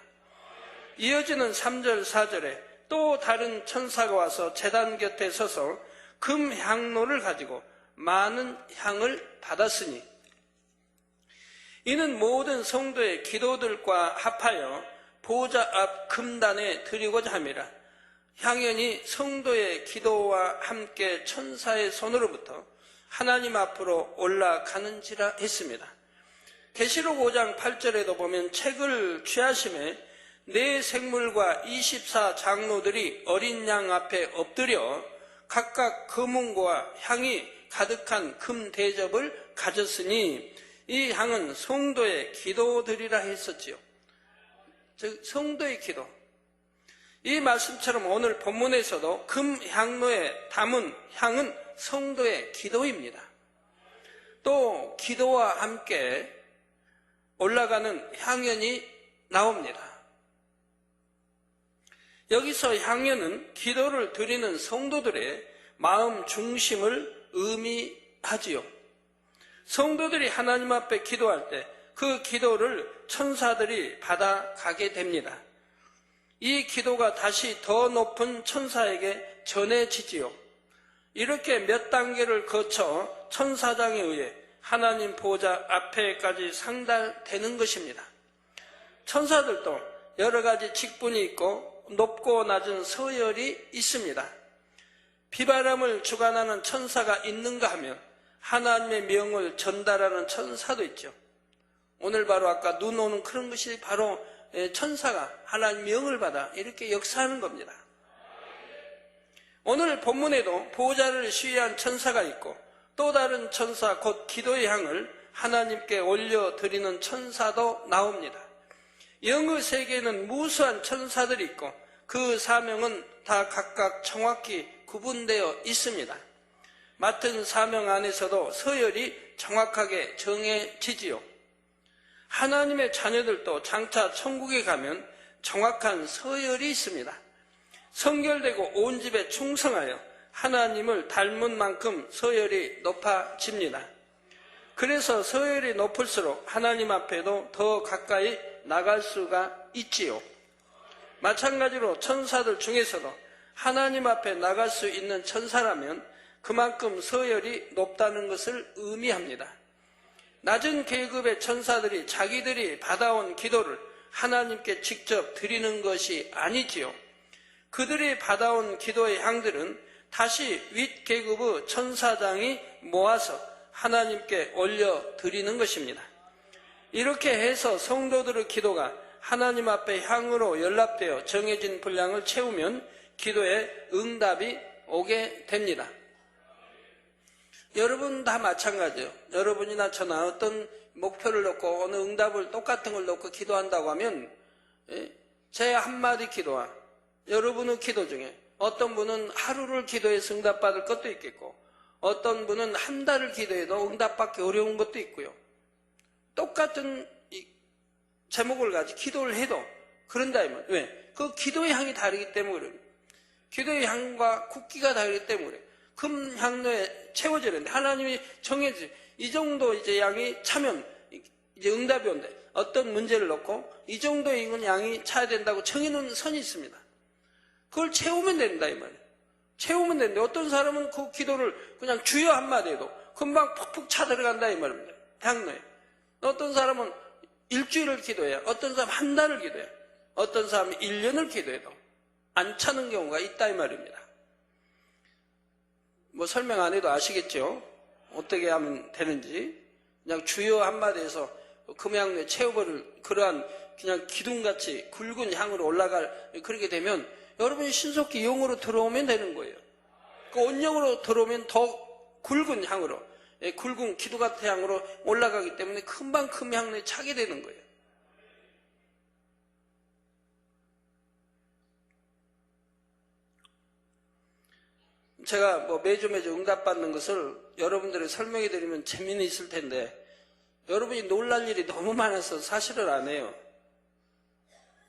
이어지는 3절, 4절에 또 다른 천사가 와서 제단 곁에 서서 금 향로를 가지고 많은 향을 받았으니 이는 모든 성도의 기도들과 합하여 보좌 앞 금단에 드리고자 함이라. 향연이 성도의 기도와 함께 천사의 손으로부터 하나님 앞으로 올라가는지라 했습니다. 계시록 5장 8절에도 보면 책을 취하심에 네 생물과 24 장로들이 어린 양 앞에 엎드려 각각 금은과 향이 가득한 금 대접을 가졌으니 이 향은 성도의 기도들이라 했었지요. 즉 성도의 기도. 이 말씀처럼 오늘 본문에서도 금 향로에 담은 향은 성도의 기도입니다. 또 기도와 함께 올라가는 향연이 나옵니다. 여기서 향연은 기도를 드리는 성도들의 마음 중심을 의미하지요. 성도들이 하나님 앞에 기도할 때 그 기도를 천사들이 받아가게 됩니다. 이 기도가 다시 더 높은 천사에게 전해지지요. 이렇게 몇 단계를 거쳐 천사장에 의해 하나님 보좌 앞에까지 상달되는 것입니다. 천사들도 여러 가지 직분이 있고 높고 낮은 서열이 있습니다. 비바람을 주관하는 천사가 있는가 하면 하나님의 명을 전달하는 천사도 있죠. 오늘 바로 아까 눈 오는 그런 것이 바로 천사가 하나님 명을 받아 이렇게 역사하는 겁니다. 오늘 본문에도 보좌를 시위한 천사가 있고 또 다른 천사 곧 기도의 향을 하나님께 올려드리는 천사도 나옵니다. 영의 세계에는 무수한 천사들이 있고 그 사명은 다 각각 정확히 구분되어 있습니다. 맡은 사명 안에서도 서열이 정확하게 정해지지요. 하나님의 자녀들도 장차 천국에 가면 정확한 서열이 있습니다. 성결되고 온 집에 충성하여 하나님을 닮은 만큼 서열이 높아집니다. 그래서 서열이 높을수록 하나님 앞에도 더 가까이 나갈 수가 있지요. 마찬가지로 천사들 중에서도 하나님 앞에 나갈 수 있는 천사라면 그만큼 서열이 높다는 것을 의미합니다. 낮은 계급의 천사들이 자기들이 받아온 기도를 하나님께 직접 드리는 것이 아니지요. 그들이 받아온 기도의 향들은 다시 윗계급의 천사장이 모아서 하나님께 올려드리는 것입니다. 이렇게 해서 성도들의 기도가 하나님 앞에 향으로 연락되어 정해진 분량을 채우면 기도에 응답이 오게 됩니다. 여러분 다 마찬가지예요. 여러분이나 저나 어떤 목표를 놓고 어느 응답을 똑같은 걸 놓고 기도한다고 하면 제 한마디 기도와 여러분의 기도 중에 어떤 분은 하루를 기도해서 응답받을 것도 있겠고 어떤 분은 한 달을 기도해도 응답받기 어려운 것도 있고요. 똑같은 제목을 가지고 기도를 해도 그런다 이 말. 왜? 그 기도의 향이 다르기 때문에 그래요. 기도의 향과 굵기가 다르기 때문에 그래요. 금 향로에 채워져야 되는데 하나님이 정해지 이 정도 이제 양이 차면 이제 응답이 온대. 어떤 문제를 놓고 이 정도의 양이 차야 된다고 정해놓은 선이 있습니다. 그걸 채우면 된다 이 말이에요. 채우면 되는데 어떤 사람은 그 기도를 그냥 주여 한마디 해도 금방 푹푹 차 들어간다 이 말입니다. 향로에. 어떤 사람은 일주일을 기도해야 어떤 사람은 한 달을 기도해야 어떤 사람은 1년을 기도해도 안 차는 경우가 있다 이 말입니다. 뭐 설명 안 해도 아시겠죠? 어떻게 하면 되는지. 그냥 주여 한마디 해서 금향로에 채워버릴 그러한 그냥 기둥같이 굵은 향으로 올라갈 그렇게 되면 여러분이 신속히 영으로 들어오면 되는 거예요. 그 온영으로 들어오면 더 굵은 향으로 굵은 기도 같은 향으로 올라가기 때문에 금방 금 향로에 차게 되는 거예요. 제가 뭐 매주 응답받는 것을 여러분들이 설명해 드리면 재미는 있을 텐데 여러분이 놀랄 일이 너무 많아서 사실을 안 해요.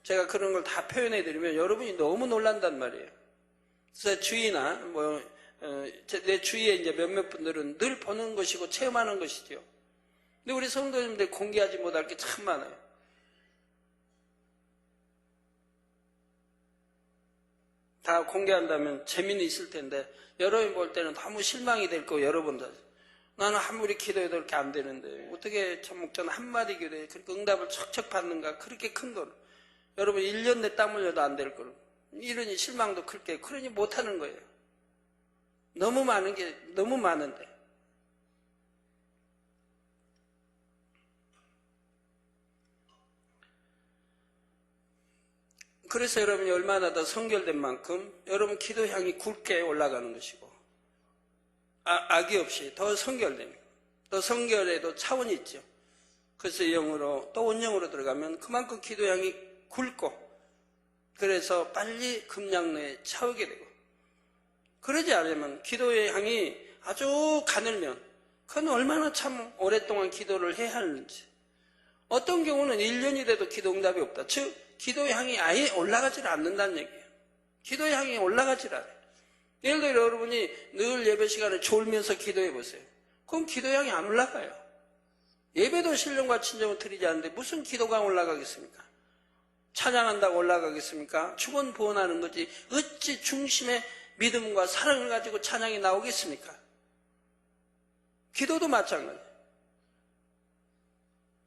제가 그런 걸 다 표현해 드리면 여러분이 너무 놀란단 말이에요. 그래서 주위나 내 주위에 이제 몇몇 분들은 늘 보는 것이고 체험하는 것이죠. 근데 우리 성도님들 공개하지 못할 게 참 많아요. 다 공개한다면 재미는 있을 텐데 여러분이 볼 때는 너무 실망이 될 거고 여러분들 나는 아무리 기도해도 그렇게 안 되는데 어떻게 목전 한마디 기도에 그렇게 응답을 척척 받는가 그렇게 큰 걸 여러분 1년 내 땀 흘려도 안 될 걸 이러니 실망도 클게 그러니 못하는 거예요. 너무 많은 게 너무 많은데 그래서 여러분이 얼마나 더 성결된 만큼 여러분 기도 향이 굵게 올라가는 것이고 악이 없이 더 성결됩니다. 또 성결에도 차원이 있죠. 그래서 영으로 또 온영으로 들어가면 그만큼 기도 향이 굵고 그래서 빨리 금양로에 차오게 되고 그러지 않으면 기도의 향이 아주 가늘면 그건 얼마나 참 오랫동안 기도를 해야 하는지 어떤 경우는 1년이 돼도 기도 응답이 없다. 즉 기도의 향이 아예 올라가질 않는다는 얘기예요. 기도의 향이 올라가질 않아요. 예를 들어 여러분이 늘 예배 시간에 졸면서 기도해 보세요. 그럼 기도의 향이 안 올라가요. 예배도 신령과 친정을 드리지 않는데 무슨 기도가 올라가겠습니까? 찬양한다고 올라가겠습니까? 축원부원하는 거지 어찌 중심의 믿음과 사랑을 가지고 찬양이 나오겠습니까? 기도도 마찬가지예요.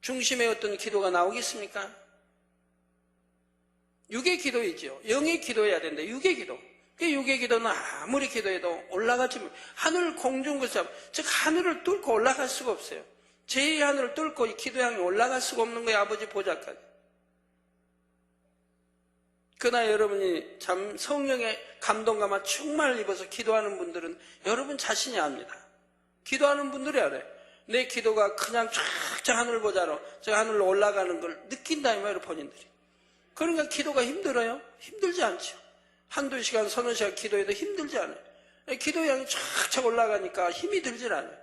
중심의 어떤 기도가 나오겠습니까? 육의 기도이죠. 영의 기도해야 되는데 육의 기도. 그 육의 기도는 아무리 기도해도 올라가지 못. 하늘 공중 것이 즉 하늘을 뚫고 올라갈 수가 없어요. 제2의 하늘을 뚫고 이 기도향이 올라갈 수가 없는 거예요. 아버지 보좌까지. 그러나 여러분이 참 성령의 감동감화 충만을 입어서 기도하는 분들은 여러분 자신이 압니다. 기도하는 분들이 알아요. 내 기도가 그냥 쫙 하늘 보자로 저 하늘로 올라가는 걸 느낀다 이 말이에요. 본인들이. 그러니까 기도가 힘들어요? 힘들지 않죠. 한두 시간 서너 시간 기도해도 힘들지 않아요. 기도의 향이 쫙 올라가니까 힘이 들질 않아요.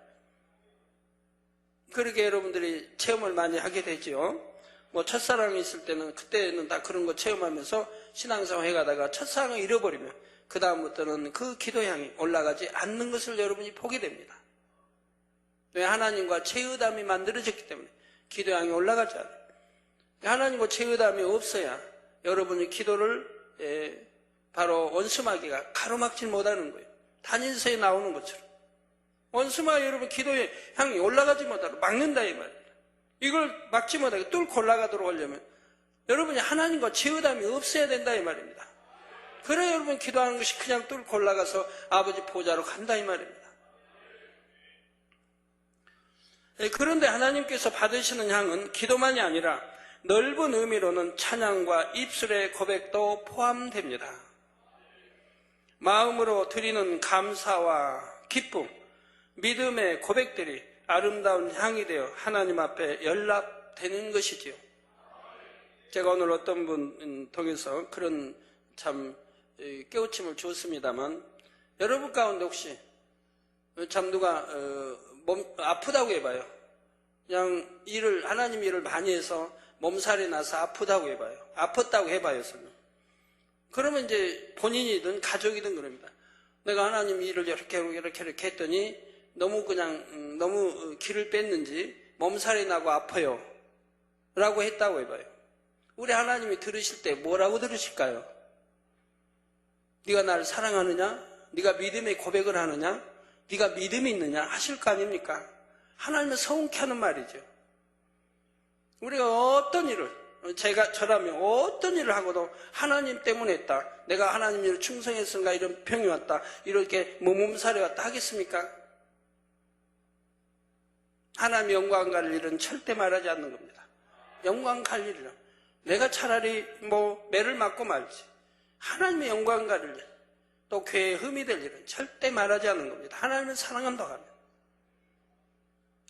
그렇게 여러분들이 체험을 많이 하게 되죠. 뭐 첫사랑이 있을 때는 그때는 다 그런 거 체험하면서 신앙생활 해가다가 첫사랑을 잃어버리면 그 다음부터는 그 기도향이 올라가지 않는 것을 여러분이 보게 됩니다. 왜? 하나님과 최의담이 만들어졌기 때문에 기도향이 올라가지 않아요. 하나님과 최의담이 없어야 여러분의 기도를 바로 원수마귀가 가로막질 못하는 거예요. 단일서에 나오는 것처럼 원수마가 여러분 기도의 향이 올라가지 못하도록 막는다 이 말입니다. 이걸 막지 못하게 뚫고 올라가도록 하려면 여러분이 하나님과 제어담이 없어야 된다 이 말입니다. 그래 여러분 기도하는 것이 그냥 뚫고 올라가서 아버지 보좌로 간다 이 말입니다. 그런데 하나님께서 받으시는 향은 기도만이 아니라 넓은 의미로는 찬양과 입술의 고백도 포함됩니다. 마음으로 드리는 감사와 기쁨, 믿음의 고백들이 아름다운 향이 되어 하나님 앞에 연락되는 것이지요. 제가 오늘 어떤 분 통해서 그런 참 깨우침을 주었습니다만 여러분 가운데 혹시 참 누가 몸 아프다고 해봐요. 그냥 하나님 일을 많이 해서 몸살이 나서 아프다고 해봐요. 아팠다고 해봐요. 그러면 이제 본인이든 가족이든 그럽니다. 내가 하나님 일을 이렇게 했더니 너무 기를 뺐는지 몸살이 나고 아파요. 라고 했다고 해봐요. 우리 하나님이 들으실 때 뭐라고 들으실까요? 네가 나를 사랑하느냐? 네가 믿음의 고백을 하느냐? 네가 믿음이 있느냐? 하실 거 아닙니까? 하나님은 서운케 하는 말이죠. 우리가 어떤 일을 저라면 어떤 일을 하고도 하나님 때문에 했다. 내가 하나님 일을 충성했으니까 이런 병이 왔다. 이렇게 몸살이 왔다 하겠습니까? 하나님의 영광 갈 일은 절대 말하지 않는 겁니다. 영광 갈 일이라. 내가 차라리 매를 맞고 말지. 하나님의 영광 갈 일, 또 교회에 흠이 될 일은 절대 말하지 않는 겁니다. 하나님을 사랑한다고 하면.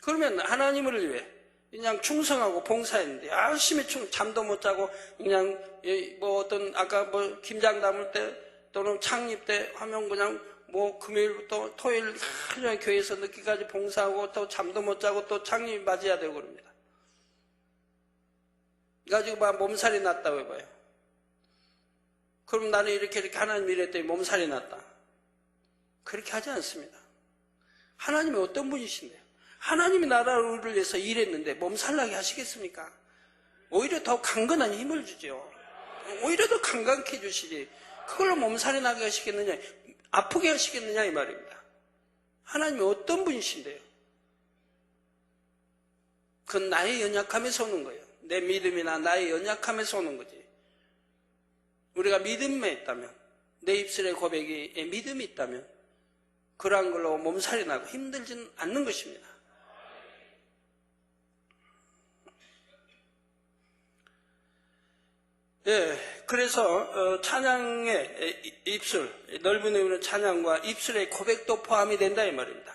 그러면 하나님을 위해 그냥 충성하고 봉사했는데 열심히 잠도 못 자고 그냥 아까 김장 담을 때 또는 창립 때 하면 그냥 금요일부터 토요일 하루 종일 교회에서 늦게까지 봉사하고 또 잠도 못 자고 또 창립 맞이해야 되고 그럽니다. 그래가지고 몸살이 났다고 해봐요. 그럼 나는 이렇게 하나님 일했더니 몸살이 났다. 그렇게 하지 않습니다. 하나님이 어떤 분이신데요? 하나님이 나라를 위해서 일했는데 몸살나게 하시겠습니까? 오히려 더 강건한 힘을 주죠. 오히려 더 강건케 해주시지. 그걸로 몸살이 나게 하시겠느냐, 아프게 하시겠느냐 이 말입니다. 하나님이 어떤 분이신데요? 그건 나의 연약함에서 오는 거예요. 내 믿음이나 나의 연약함에서 오는 거지. 우리가 믿음에 있다면, 내 입술의 고백에 믿음이 있다면 그러한 걸로 몸살이 나고 힘들지는 않는 것입니다. 그래서 찬양의 입술, 넓은 의미는 찬양과 입술의 고백도 포함이 된다 이 말입니다.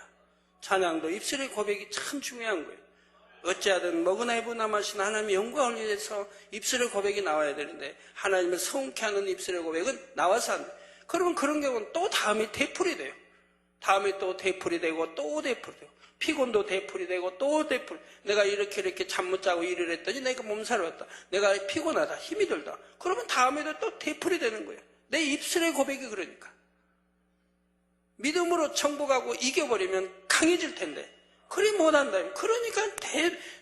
찬양도 입술의 고백이 참 중요한 거예요. 어찌하든 먹으나 입으나 마시나 하나님의 영광을 위해서 입술의 고백이 나와야 되는데 하나님을 성케 하는 입술의 고백은 나와서 안 돼요. 그러면 그런 경우는 또 다음에 되풀이 돼요. 다음에 또 되풀이 되고 또 되풀이 되고 피곤도 되풀이 되고 또 되풀이. 내가 이렇게 잠 못 자고 일을 했더니 내가 몸살이 왔다. 내가 피곤하다. 힘이 들다. 그러면 다음에도 또 되풀이 되는 거예요. 내 입술의 고백이 그러니까. 믿음으로 정복하고 이겨버리면 강해질 텐데 그리 못한다. 그러니까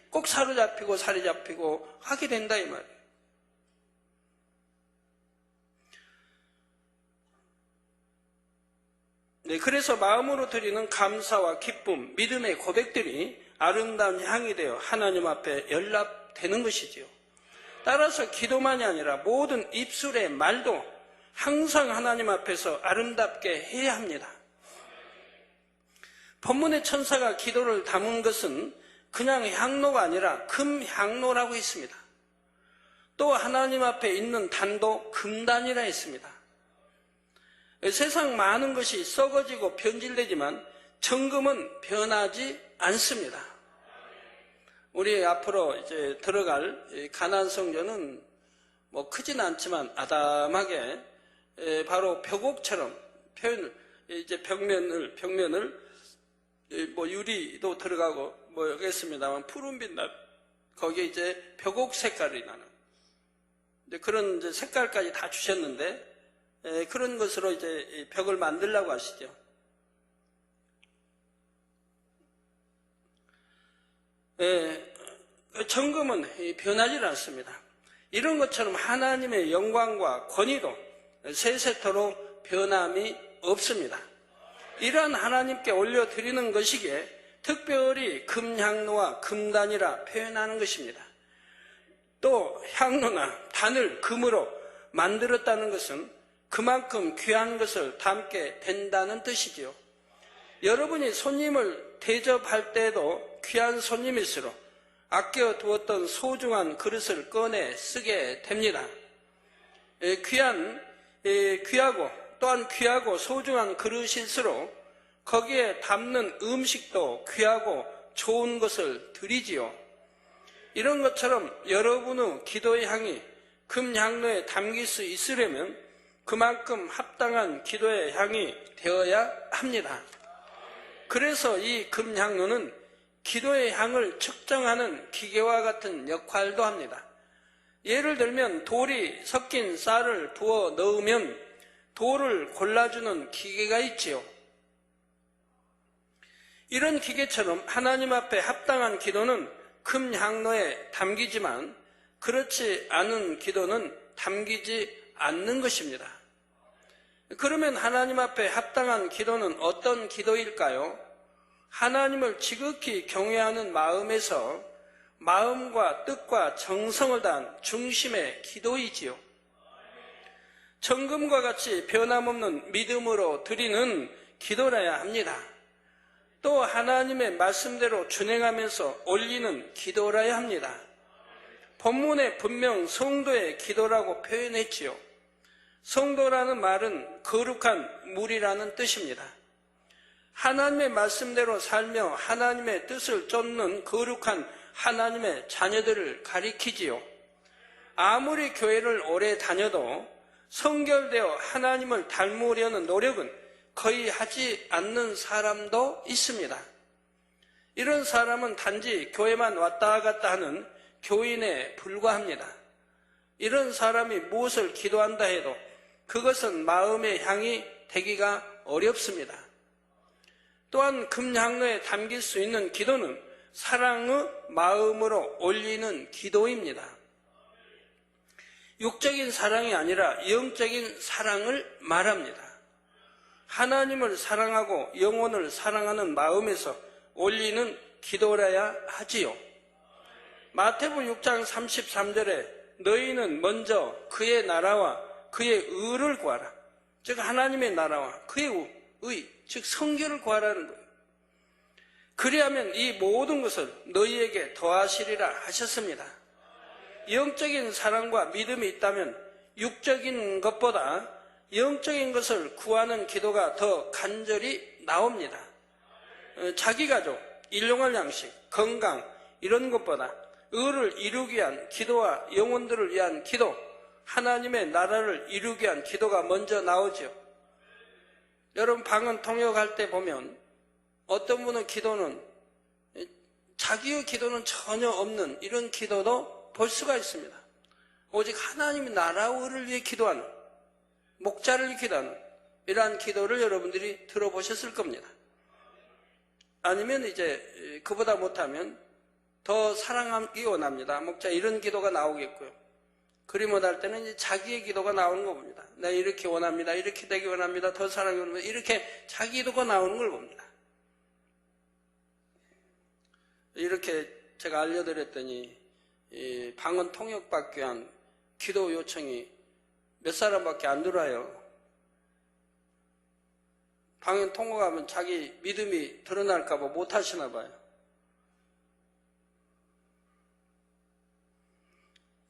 꼭 사로잡히고 살이 잡히고 하게 된다 이 말이에요. 그래서 마음으로 드리는 감사와 기쁨, 믿음의 고백들이 아름다운 향이 되어 하나님 앞에 연락되는 것이지요. 따라서 기도만이 아니라 모든 입술의 말도 항상 하나님 앞에서 아름답게 해야 합니다. 본문의 천사가 기도를 담은 것은 그냥 향로가 아니라 금향로라고 했습니다. 또 하나님 앞에 있는 단도 금단이라 했습니다. 세상 많은 것이 썩어지고 변질되지만 정금은 변하지 않습니다. 우리 앞으로 이제 들어갈 가나안 성전은 크진 않지만 아담하게 바로 벽옥처럼 벽면을 유리도 들어가고 하겠습니다만 푸른빛 거기에 이제 벽옥 색깔이 나는 그런 이제 색깔까지 다 주셨는데 그런 것으로 이제 벽을 만들려고 하시죠. 정금은 변하지 않습니다. 이런 것처럼 하나님의 영광과 권위도 세세토록 변함이 없습니다. 이러한 하나님께 올려드리는 것이기에 특별히 금향로와 금단이라 표현하는 것입니다. 또 향로나 단을 금으로 만들었다는 것은 그만큼 귀한 것을 담게 된다는 뜻이지요. 여러분이 손님을 대접할 때에도 귀한 손님일수록 아껴두었던 소중한 그릇을 꺼내 쓰게 됩니다. 귀하고 또한 귀하고 소중한 그릇일수록 거기에 담는 음식도 귀하고 좋은 것을 드리지요. 이런 것처럼 여러분의 기도의 향이 금향로에 담길 수 있으려면 그만큼 합당한 기도의 향이 되어야 합니다. 그래서 이 금향로는 기도의 향을 측정하는 기계와 같은 역할도 합니다. 예를 들면 돌이 섞인 쌀을 부어 넣으면 돌을 골라주는 기계가 있지요. 이런 기계처럼 하나님 앞에 합당한 기도는 금향로에 담기지만 그렇지 않은 기도는 담기지 않는 것입니다. 그러면 하나님 앞에 합당한 기도는 어떤 기도일까요? 하나님을 지극히 경외하는 마음에서 마음과 뜻과 정성을 다한 중심의 기도이지요. 정금과 같이 변함없는 믿음으로 드리는 기도라야 합니다. 또 하나님의 말씀대로 준행하면서 올리는 기도라야 합니다. 본문에 분명 성도의 기도라고 표현했지요. 성도라는 말은 거룩한 물이라는 뜻입니다. 하나님의 말씀대로 살며 하나님의 뜻을 쫓는 거룩한 하나님의 자녀들을 가리키지요. 아무리 교회를 오래 다녀도 성결되어 하나님을 닮으려는 노력은 거의 하지 않는 사람도 있습니다. 이런 사람은 단지 교회만 왔다 갔다 하는 교인에 불과합니다. 이런 사람이 무엇을 기도한다 해도 그것은 마음의 향이 되기가 어렵습니다. 또한 금향로에 담길 수 있는 기도는 사랑의 마음으로 올리는 기도입니다. 육적인 사랑이 아니라 영적인 사랑을 말합니다. 하나님을 사랑하고 영혼을 사랑하는 마음에서 올리는 기도라야 하지요. 마태복음 6장 33절에 너희는 먼저 그의 나라와 그의 의를 구하라. 즉 하나님의 나라와 그의 의, 즉 성결을 구하라는 거예요. 그리하면 이 모든 것을 너희에게 더하시리라 하셨습니다. 영적인 사랑과 믿음이 있다면 육적인 것보다 영적인 것을 구하는 기도가 더 간절히 나옵니다. 자기 가족, 일용할 양식, 건강 이런 것보다 의를 이루기 위한 기도와 영혼들을 위한 기도, 하나님의 나라를 이루기 위한 기도가 먼저 나오죠. 여러분 방언 통역할 때 보면 어떤 분의 기도는 자기의 기도는 전혀 없는 이런 기도도 볼 수가 있습니다. 오직 하나님의 나라를 위해 기도하는, 목자를 위해 기도하는 이러한 기도를 여러분들이 들어보셨을 겁니다. 아니면 이제 그보다 못하면 더 사랑하기 원합니다. 목자 이런 기도가 나오겠고요. 그리 못할 때는 이제 자기의 기도가 나오는 거 봅니다. 내가 이렇게 원합니다. 이렇게 되기 원합니다. 더 사랑하기 원합니다. 이렇게 자기 기도가 나오는 걸 봅니다. 이렇게 제가 알려드렸더니 이 방언 통역받기 위한 기도 요청이 몇 사람밖에 안 들어와요. 방언 통역하면 자기 믿음이 드러날까 봐 못 하시나 봐요.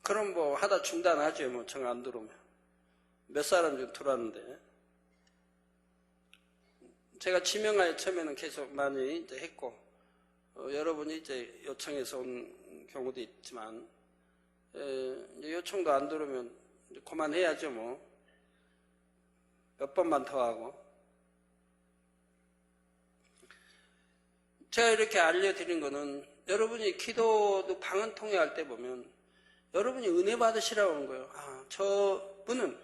그럼 뭐 하다 중단하죠. 뭐 정 안 들어오면. 몇 사람 좀 들어왔는데. 제가 지명하여 처음에는 계속 많이 이제 했고, 여러분이 이제 요청해서 온 경우도 있지만, 이제 요청도 안 들어오면 이제 그만해야죠, 뭐. 몇 번만 더 하고. 제가 이렇게 알려드린 거는 여러분이 기도도 방언 통역할 때 보면 여러분이 은혜 받으시라고 하는 거예요. 아, 저분은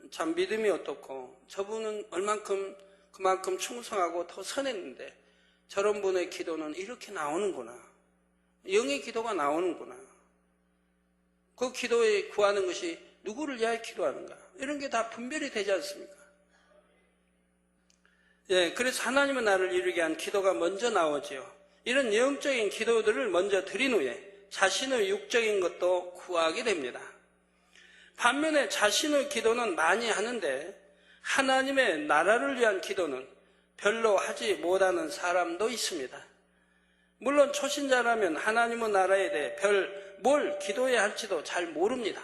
참 믿음이 어떻고 저분은 그만큼 충성하고 더 선했는데 저런 분의 기도는 이렇게 나오는구나. 영의 기도가 나오는구나. 그 기도에 구하는 것이 누구를 위하여 기도하는가. 이런 게 다 분별이 되지 않습니까? 그래서 하나님은 나를 이루게 한 기도가 먼저 나오지요. 이런 영적인 기도들을 먼저 드린 후에 자신의 육적인 것도 구하게 됩니다. 반면에 자신의 기도는 많이 하는데 하나님의 나라를 위한 기도는 별로 하지 못하는 사람도 있습니다. 물론 초신자라면 하나님의 나라에 대해 뭘 기도해야 할지도 잘 모릅니다.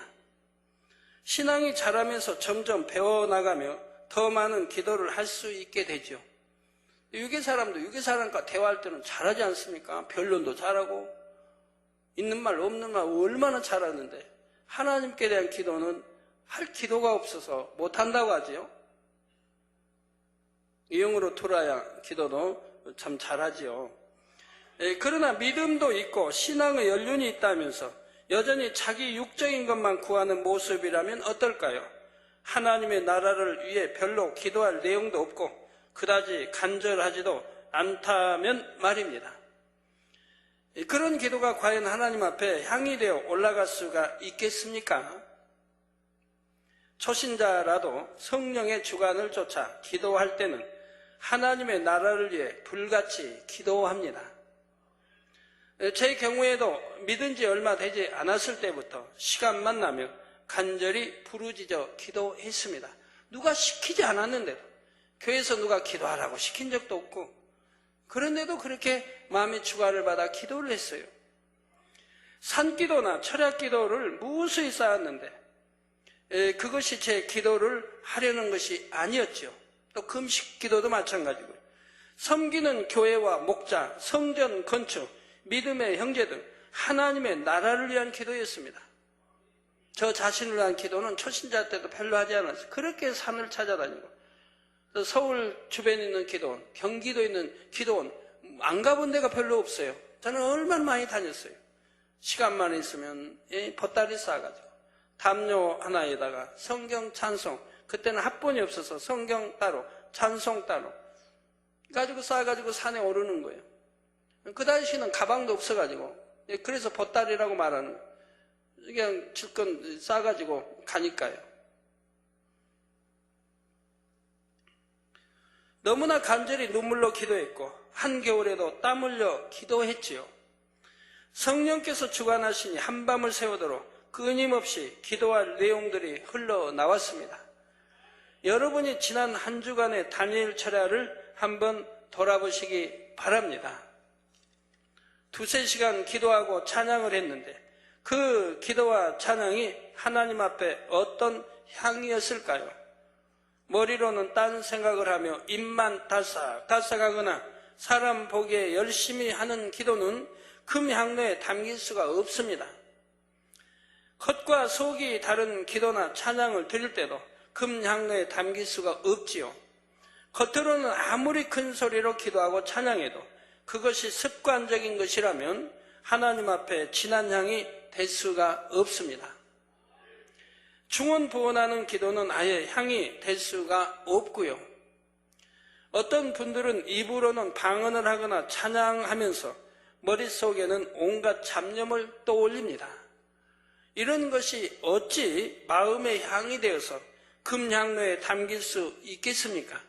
신앙이 자라면서 점점 배워나가며 더 많은 기도를 할 수 있게 되죠. 유괴 사람도 유괴 사람과 대화할 때는 잘하지 않습니까? 변론도 잘하고 있는 말 없는 말 얼마나 잘하는데 하나님께 대한 기도는 할 기도가 없어서 못한다고 하지요. 영으로 돌아야 기도도 참 잘하지요. 그러나 믿음도 있고 신앙의 연륜이 있다면서 여전히 자기 육적인 것만 구하는 모습이라면 어떨까요? 하나님의 나라를 위해 별로 기도할 내용도 없고 그다지 간절하지도 않다면 말입니다. 그런 기도가 과연 하나님 앞에 향이 되어 올라갈 수가 있겠습니까? 초신자라도 성령의 주관을 쫓아 기도할 때는 하나님의 나라를 위해 불같이 기도합니다. 제 경우에도 믿은 지 얼마 되지 않았을 때부터 시간만 나면 간절히 부르짖어 기도했습니다. 누가 시키지 않았는데도, 교회에서 누가 기도하라고 시킨 적도 없고, 그런데도 그렇게 마음의 주관을 받아 기도를 했어요. 산기도나 철야기도를 무수히 쌓았는데 그것이 제 기도를 하려는 것이 아니었죠. 또 금식기도도 마찬가지고요. 섬기는 교회와 목자, 성전 건축, 믿음의 형제 등 하나님의 나라를 위한 기도였습니다. 저 자신을 위한 기도는 초신자 때도 별로 하지 않았어요. 그렇게 산을 찾아다니고 서울 주변에 있는 기도원, 경기도에 있는 기도원 안 가본 데가 별로 없어요. 저는 얼마나 많이 다녔어요. 시간만 있으면 보따리 싸가지고 담요 하나에다가 성경 찬송, 그때는 합본이 없어서 성경 따로 찬송 따로 가지고 싸가지고 산에 오르는 거예요. 그 당시에는 가방도 없어가지고 그래서 보따리라고 말하는 거예요. 그냥 질끈 싸가지고 가니까요. 너무나 간절히 눈물로 기도했고 한겨울에도 땀 흘려 기도했지요. 성령께서 주관하시니 한밤을 새우도록 끊임없이 기도할 내용들이 흘러나왔습니다. 여러분이 지난 한 주간의 다니엘 철야를 한번 돌아보시기 바랍니다. 2-3시간 기도하고 찬양을 했는데 그 기도와 찬양이 하나님 앞에 어떤 향이었을까요? 머리로는 딴 생각을 하며 입만 달싹하거나 사람 보기에 열심히 하는 기도는 금향로에 담길 수가 없습니다. 겉과 속이 다른 기도나 찬양을 드릴 때도 금향로에 담길 수가 없지요. 겉으로는 아무리 큰 소리로 기도하고 찬양해도 그것이 습관적인 것이라면 하나님 앞에 진한 향이 될 수가 없습니다. 중언부언하는 기도는 아예 향이 될 수가 없고요. 어떤 분들은 입으로는 방언을 하거나 찬양하면서 머릿속에는 온갖 잡념을 떠올립니다. 이런 것이 어찌 마음의 향이 되어서 금향로에 담길 수 있겠습니까?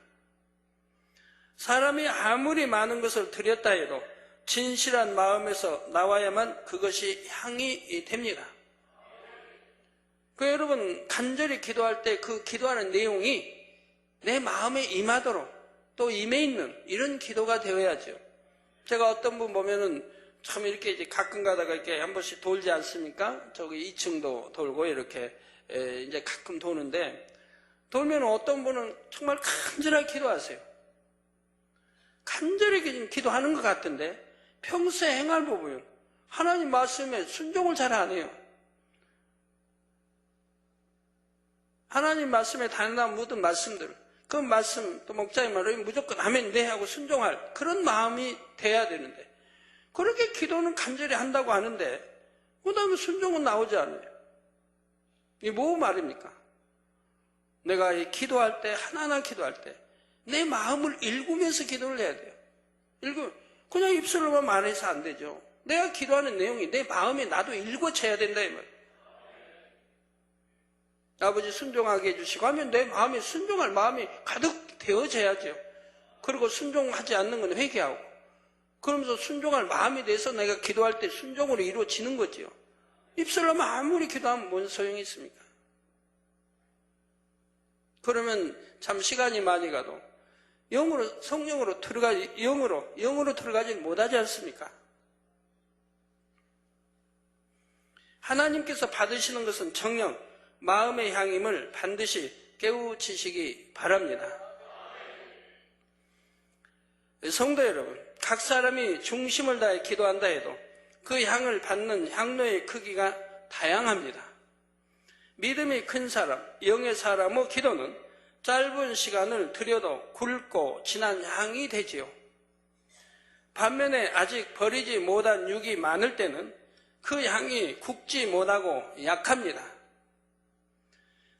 사람이 아무리 많은 것을 드렸다 해도 진실한 마음에서 나와야만 그것이 향이 됩니다. 여러분 간절히 기도할 때 그 기도하는 내용이 내 마음에 임하도록 또 임해 있는 이런 기도가 되어야죠. 제가 어떤 분 보면은 참 이렇게 이제 가끔 가다가 이렇게 한 번씩 돌지 않습니까? 저기 2층도 돌고 이렇게 이제 가끔 도는데 돌면 어떤 분은 정말 간절하게 기도하세요. 간절히 기도하는 것 같은데 평소에 행할 부분 하나님 말씀에 순종을 잘 안 해요. 하나님 말씀에 단단한 모든 말씀들, 그 말씀 또 목자의 말을 무조건 아멘 네 하고 순종할 그런 마음이 돼야 되는데 그렇게 기도는 간절히 한다고 하는데 그 다음에 순종은 나오지 않아요. 이게 뭐 말입니까? 내가 이 기도할 때 하나하나 기도할 때 내 마음을 읽으면서 기도를 해야 돼요. 그냥 입술로만 말해서 안 되죠. 내가 기도하는 내용이 내 마음에 나도 읽어쳐야 된다 이 말이에요. 아버지 순종하게 해주시고 하면 내 마음에 순종할 마음이 가득 되어져야죠. 그리고 순종하지 않는 건 회개하고, 그러면서 순종할 마음이 돼서 내가 기도할 때 순종으로 이루어지는 거지요. 입술로만 아무리 기도하면 뭔 소용이 있습니까? 그러면 참 시간이 많이 가도 성령으로 들어가지 못하지 않습니까? 하나님께서 받으시는 것은 정령, 마음의 향임을 반드시 깨우치시기 바랍니다. 성도 여러분, 각 사람이 중심을 다해 기도한다 해도 그 향을 받는 향로의 크기가 다양합니다. 믿음이 큰 사람, 영의 사람의 기도는 짧은 시간을 들여도 굵고 진한 향이 되지요. 반면에 아직 버리지 못한 육이 많을 때는 그 향이 굵지 못하고 약합니다.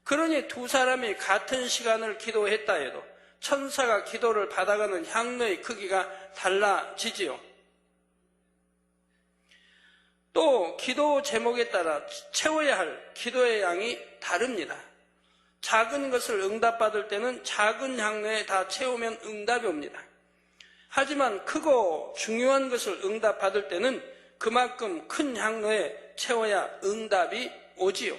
그러니 두 사람이 같은 시간을 기도했다 해도 천사가 기도를 받아가는 향로의 크기가 달라지지요. 또 기도 제목에 따라 채워야 할 기도의 양이 다릅니다. 작은 것을 응답받을 때는 작은 향로에 다 채우면 응답이 옵니다. 하지만 크고 중요한 것을 응답받을 때는 그만큼 큰 향로에 채워야 응답이 오지요.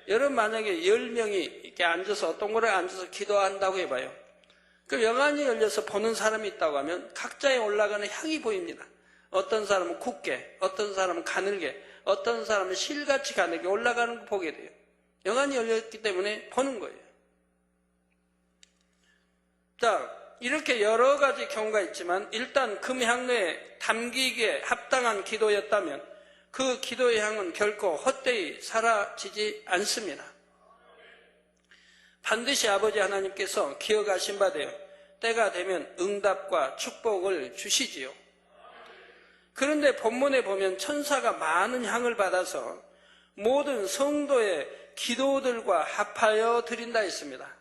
여러분 만약에 10명이 이렇게 앉아서 동그랗게 앉아서 기도한다고 해봐요. 그 명안이 열려서 보는 사람이 있다고 하면 각자에 올라가는 향이 보입니다. 어떤 사람은 굵게, 어떤 사람은 가늘게, 어떤 사람은 실같이 가늘게 올라가는 거 보게 돼요. 영안이 열렸기 때문에 보는 거예요. 자, 이렇게 여러 가지 경우가 있지만 일단 금향로에 담기기에 합당한 기도였다면 그 기도의 향은 결코 헛되이 사라지지 않습니다. 반드시 아버지 하나님께서 기억하신 바 되어 때가 되면 응답과 축복을 주시지요. 그런데 본문에 보면 천사가 많은 향을 받아서 모든 성도의 기도들과 합하여 드린다 했습니다.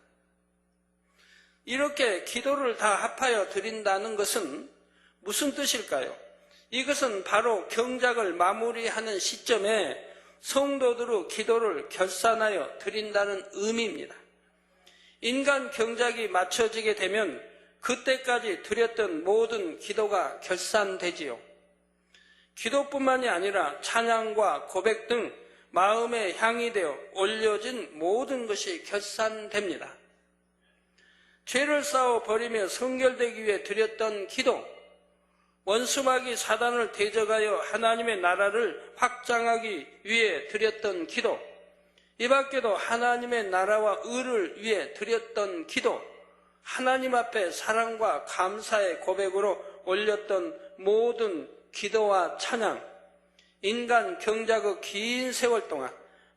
이렇게 기도를 다 합하여 드린다는 것은 무슨 뜻일까요? 이것은 바로 경작을 마무리하는 시점에 성도들의 기도를 결산하여 드린다는 의미입니다. 인간 경작이 맞춰지게 되면 그때까지 드렸던 모든 기도가 결산되지요. 기도뿐만이 아니라 찬양과 고백 등 마음의 향이 되어 올려진 모든 것이 결산됩니다. 죄를 쌓아 버리며 성결되기 위해 드렸던 기도, 원수마귀 사단을 대적하여 하나님의 나라를 확장하기 위해 드렸던 기도, 이 밖에도 하나님의 나라와 의를 위해 드렸던 기도, 하나님 앞에 사랑과 감사의 고백으로 올렸던 모든 기도와 찬양, 인간 경작의 긴 세월 동안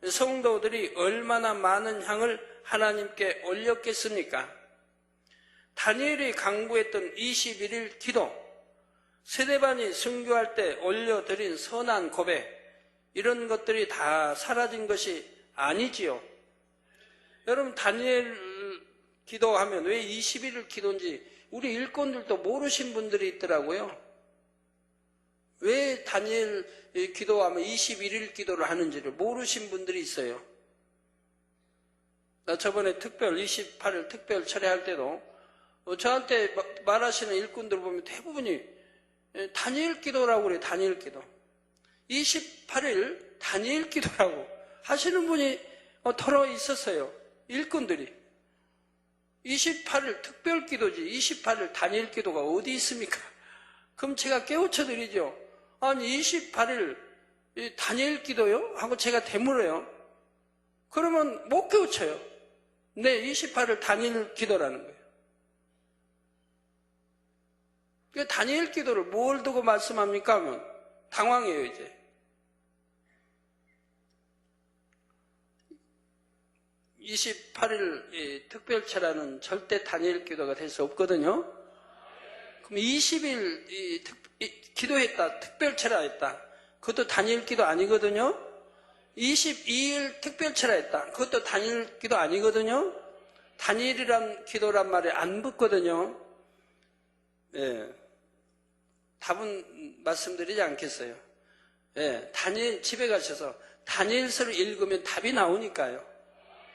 성도들이 얼마나 많은 향을 하나님께 올렸겠습니까? 다니엘이 강구했던 21일 기도, 세대반이 순교할 때 올려드린 선한 고백, 이런 것들이 다 사라진 것이 아니지요. 여러분, 다니엘 기도하면 왜 21일 기도인지 우리 일꾼들도 모르신 분들이 있더라고요. 왜 다니엘 기도하면 21일 기도를 하는지를 모르신 분들이 있어요. 나 저번에 28일 특별 철회할 때도 저한테 말하시는 일꾼들 보면 대부분이 다니엘 기도라고 그래요. 다니엘 기도. 28일 다니엘 기도라고 하시는 분이 털어 있었어요. 일꾼들이. 28일 특별 기도지 28일 다니엘 기도가 어디 있습니까? 그럼 제가 깨우쳐 드리죠. 아니 28일 다니엘 기도요? 하고 제가 되물어요. 그러면 못 깨우쳐요. 네, 28일 다니엘 기도라는 거예요. 다니엘 기도를 뭘 두고 말씀합니까? 하면 당황해요. 이제. (28일) 특별체라는 절대 다니엘 기도가 될 수 없거든요. 그럼 20일 기도했다, 특별체라 했다, 그것도 다니엘 기도 아니거든요. 22일 특별체라 했다, 그것도 다니엘 기도 아니거든요. 다니엘이란 기도란 말에 안 붙거든요. 예. 답은 말씀드리지 않겠어요. 예. 다니엘 집에 가셔서 다니엘서를 읽으면 답이 나오니까요.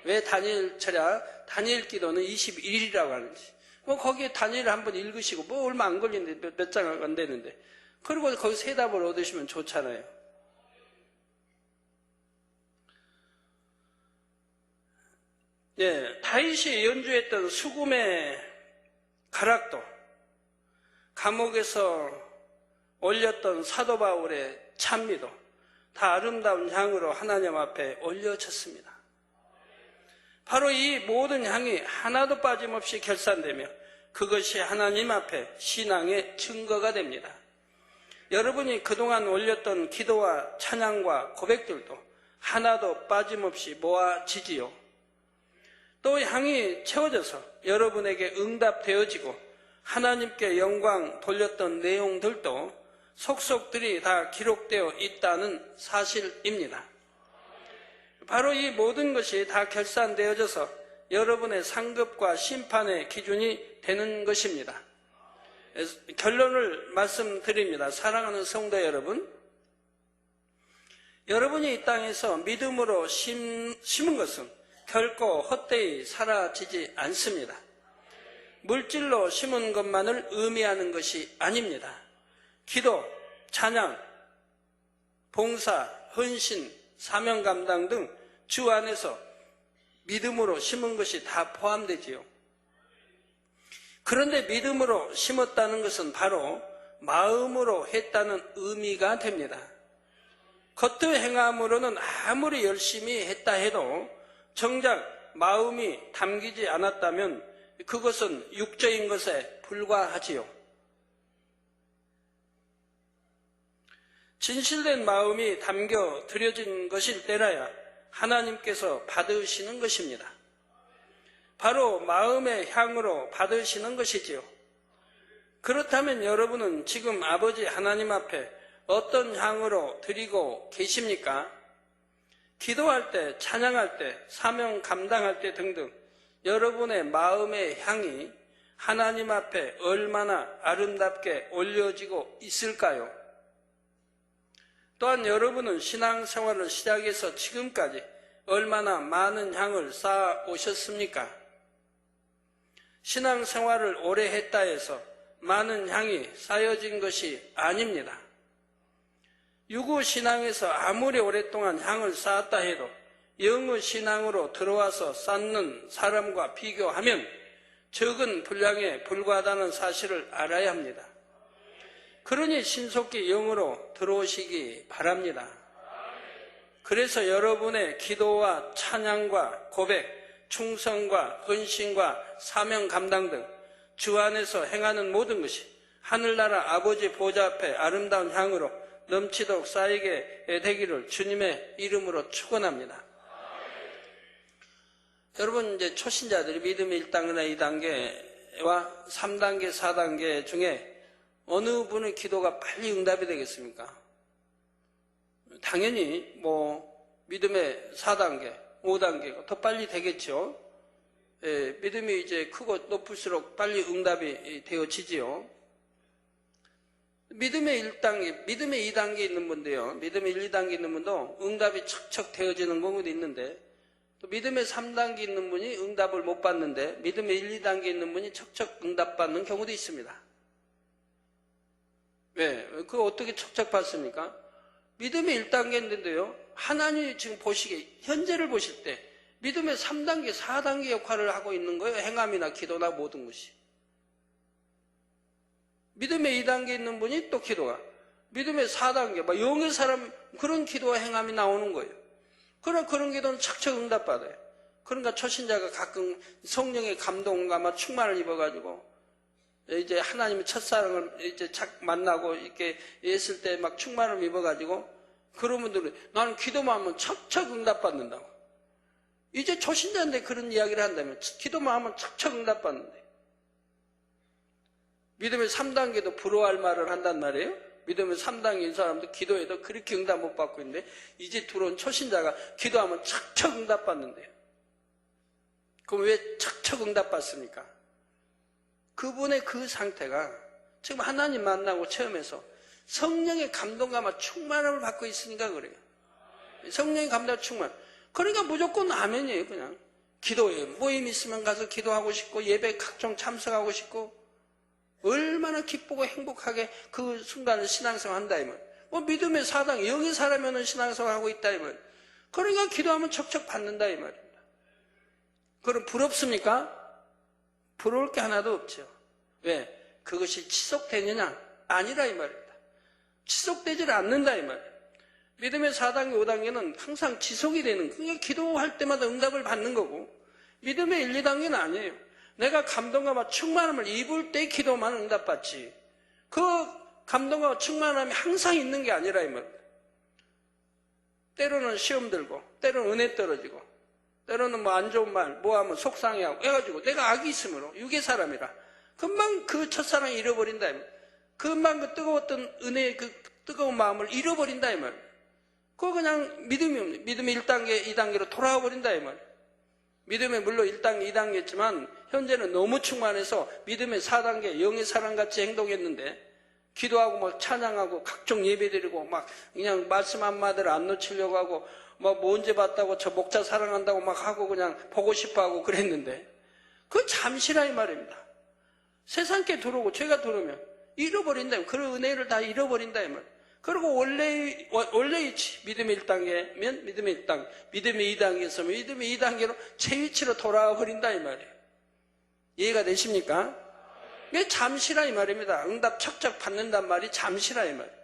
왜 다니엘 철야, 다니엘 기도는 21일이라고 하는지. 뭐 거기에 단위를 한번 읽으시고 뭐 얼마 안 걸리는데 몇 장 안 되는데 그리고 거기서 해답을 얻으시면 좋잖아요. 예, 다윗이 연주했던 수금의 가락도, 감옥에서 올렸던 사도 바울의 찬미도 다 아름다운 향으로 하나님 앞에 올려졌습니다. 바로 이 모든 향이 하나도 빠짐없이 결산되며 그것이 하나님 앞에 신앙의 증거가 됩니다. 여러분이 그동안 올렸던 기도와 찬양과 고백들도 하나도 빠짐없이 모아지지요. 또 향이 채워져서 여러분에게 응답되어지고 하나님께 영광 돌렸던 내용들도 속속들이 다 기록되어 있다는 사실입니다. 바로 이 모든 것이 다 결산되어져서 여러분의 상급과 심판의 기준이 되는 것입니다. 결론을 말씀드립니다. 사랑하는 성도 여러분, 여러분이 이 땅에서 믿음으로 심은 것은 결코 헛되이 사라지지 않습니다. 물질로 심은 것만을 의미하는 것이 아닙니다. 기도, 찬양, 봉사, 헌신, 사명 감당 등 주 안에서 믿음으로 심은 것이 다 포함되지요. 그런데 믿음으로 심었다는 것은 바로 마음으로 했다는 의미가 됩니다. 겉의 행함으로는 아무리 열심히 했다 해도 정작 마음이 담기지 않았다면 그것은 육적인 것에 불과하지요. 진실된 마음이 담겨 드려진 것일 때라야 하나님께서 받으시는 것입니다. 바로 마음의 향으로 받으시는 것이지요. 그렇다면 여러분은 지금 아버지 하나님 앞에 어떤 향으로 드리고 계십니까? 기도할 때, 찬양할 때, 사명 감당할 때 등등 여러분의 마음의 향이 하나님 앞에 얼마나 아름답게 올려지고 있을까요? 또한 여러분은 신앙생활을 시작해서 지금까지 얼마나 많은 향을 쌓아 오셨습니까? 신앙생활을 오래 했다 해서 많은 향이 쌓여진 것이 아닙니다. 유구 신앙에서 아무리 오랫동안 향을 쌓았다 해도 영의 신앙으로 들어와서 쌓는 사람과 비교하면 적은 분량에 불과하다는 사실을 알아야 합니다. 그러니 신속히 영으로 들어오시기 바랍니다. 그래서 여러분의 기도와 찬양과 고백, 충성과 헌신과 사명 감당 등 주 안에서 행하는 모든 것이 하늘나라 아버지 보좌 앞에 아름다운 향으로 넘치도록 쌓이게 되기를 주님의 이름으로 축원합니다. 여러분, 이제 초신자들이 믿음의 1단계나 2단계와 3단계, 4단계 중에 어느 분의 기도가 빨리 응답이 되겠습니까? 당연히 믿음의 4단계, 5단계가 더 빨리 되겠죠. 예, 믿음이 이제 크고 높을수록 빨리 응답이 되어지지요. 믿음의 1단계, 믿음의 2단계 있는 분도요. 믿음의 1, 2단계 있는 분도 응답이 척척 되어지는 경우도 있는데 또 믿음의 3단계 있는 분이 응답을 못 받는데 믿음의 1, 2단계 있는 분이 척척 응답받는 경우도 있습니다. 왜? 그거 어떻게 척척 받습니까? 믿음의 1단계인데도요. 하나님이 지금 보시기에 현재를 보실 때 믿음의 3단계, 4단계 역할을 하고 있는 거예요. 행함이나 기도나 모든 것이. 믿음의 2단계 있는 분이 또 기도가 믿음의 4단계, 영의 사람 그런 기도와 행함이 나오는 거예요. 그러나 그런 기도는 척척 응답받아요. 그러니까 초신자가 가끔 성령의 감동과 충만을 입어가지고 이제 하나님의 첫사랑을 이제 착 만나고 이렇게 했을 때 막 충만을 입어가지고 그런 분들은 나는 기도만 하면 척척 응답받는다고. 이제 초신자인데 그런 이야기를 한다면 기도만 하면 척척 응답받는데. 믿음의 3단계도 부러워할 말을 한단 말이에요. 믿음의 3단계인 사람도 기도해도 그렇게 응답 못 받고 있는데 이제 들어온 초신자가 기도하면 척척 응답받는데요. 그럼 왜 척척 응답받습니까? 그분의 그 상태가 지금 하나님 만나고 체험해서 성령의 감동과 충만함을 받고 있으니까 그래요. 성령의 감동 충만. 그러니까 무조건 아멘이에요. 그냥 기도에 모임 있으면 가서 기도하고 싶고 예배 각종 참석하고 싶고 얼마나 기쁘고 행복하게 그 순간을 신앙생활 한다 이 말. 뭐 믿음의 사당 영의 사람이면 신앙생활 하고 있다 이 말. 그러니까 기도하면 척척 받는다 이 말입니다. 그럼 부럽습니까? 부러울 게 하나도 없죠. 왜? 그것이 지속되느냐? 아니라 이 말입니다. 지속되질 않는다 이 말이에요. 믿음의 4단계, 5단계는 항상 지속이 되는, 그러니까 기도할 때마다 응답을 받는 거고, 믿음의 1, 2단계는 아니에요. 내가 감동과 충만함을 입을 때 기도만 응답받지. 그 감동과 충만함이 항상 있는 게 아니라 이 말입니다. 때로는 시험 들고, 때로는 은혜 떨어지고, 때로는 뭐 안 좋은 말, 뭐 하면 속상해하고, 해가지고 내가 악이 있으므로, 육의 사람이라, 금방 그 첫사랑 잃어버린다 이 말. 금방 그 뜨거웠던 은혜의 그 뜨거운 마음을 잃어버린다 이 말. 그거 그냥 믿음이 없네. 믿음의 1단계, 2단계로 돌아와 버린다 이 말. 믿음의 물론 1단계, 2단계였지만 현재는 너무 충만해서 믿음의 4단계, 영의 사람같이 행동했는데 기도하고 막 찬양하고 각종 예배드리고 막 그냥 말씀 한마디를 안 놓치려고 하고 막 뭐 언제 봤다고 저 목자 사랑한다고 막 하고 그냥 보고 싶어 하고 그랬는데 그건 잠시라 이 말입니다. 세상께 들어오고 죄가 들어오면 잃어버린다. 그런 은혜를 다 잃어버린다 이 말. 그리고 원래의 위치, 믿음의 1단계면 믿음의 1단계, 믿음의 2단계에서 믿음의 2단계로 제 위치로 돌아와 버린다 이 말이에요. 이해가 되십니까? 이게 잠시라 이 말입니다. 응답 척척 받는단 말이 잠시라 이 말이에요.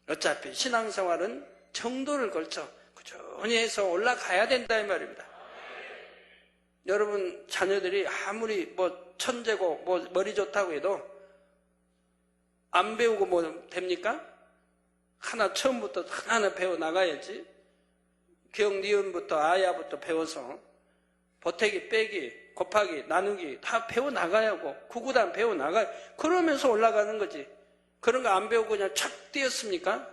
어차피 신앙생활은 정도를 걸쳐 꾸준히 해서 올라가야 된다 이 말입니다. 여러분 자녀들이 아무리 뭐 천재고 뭐 머리 좋다고 해도 안 배우고 뭐 됩니까? 하나 처음부터 하나하나 배워 나가야지. 기억 니은부터 아야부터 배워서 보태기 빼기 곱하기 나누기 다 배워 나가야 하고 구구단 배워 나가야 그러면서 올라가는 거지. 그런 거 안 배우고 그냥 착 뛰었습니까?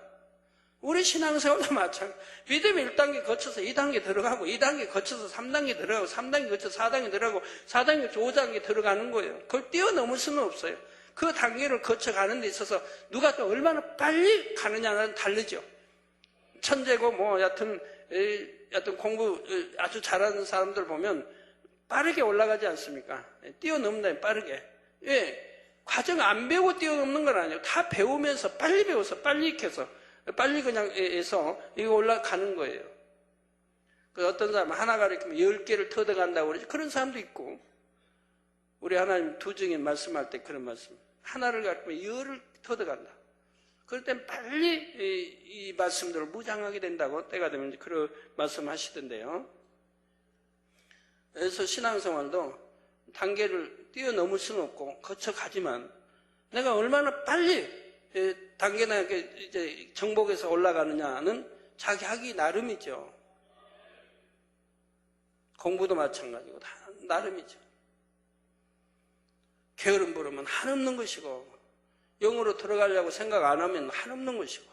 우리 신앙생활도 마찬가지. 믿음 1단계 거쳐서 2단계 들어가고 2단계 거쳐서 3단계 들어가고 3단계 거쳐서 4단계 들어가고 4단계 거쳐서 5단계 들어가는 거예요. 그걸 뛰어넘을 수는 없어요. 그 단계를 거쳐가는 데 있어서 누가 또 얼마나 빨리 가느냐는 다르죠. 천재고 뭐 여하튼 공부 아주 잘하는 사람들 보면 빠르게 올라가지 않습니까? 뛰어넘는다 빠르게. 예, 과정 안 배우고 뛰어넘는 건 아니에요. 다 배우면서 빨리 배워서 빨리 익혀서 빨리 그냥 해서 이거 올라가는 거예요. 그 어떤 사람 하나 가르치면 10개를 터득한다고 그러지. 그런 사람도 있고 우리 하나님 두 중에 말씀할 때 그런 말씀. 하나를 가르치면 10을 터득한다. 그럴 땐 빨리 이 말씀들을 무장하게 된다고 때가 되면 그런 말씀 하시던데요. 그래서 신앙생활도 단계를 뛰어넘을 수는 없고 거쳐가지만 내가 얼마나 빨리 단계나 이제 정복해서 올라가느냐는 자기 하기 나름이죠. 공부도 마찬가지고 다 나름이죠. 게으름 부르면 한없는 것이고 영으로 들어가려고 생각 안 하면 한없는 것이고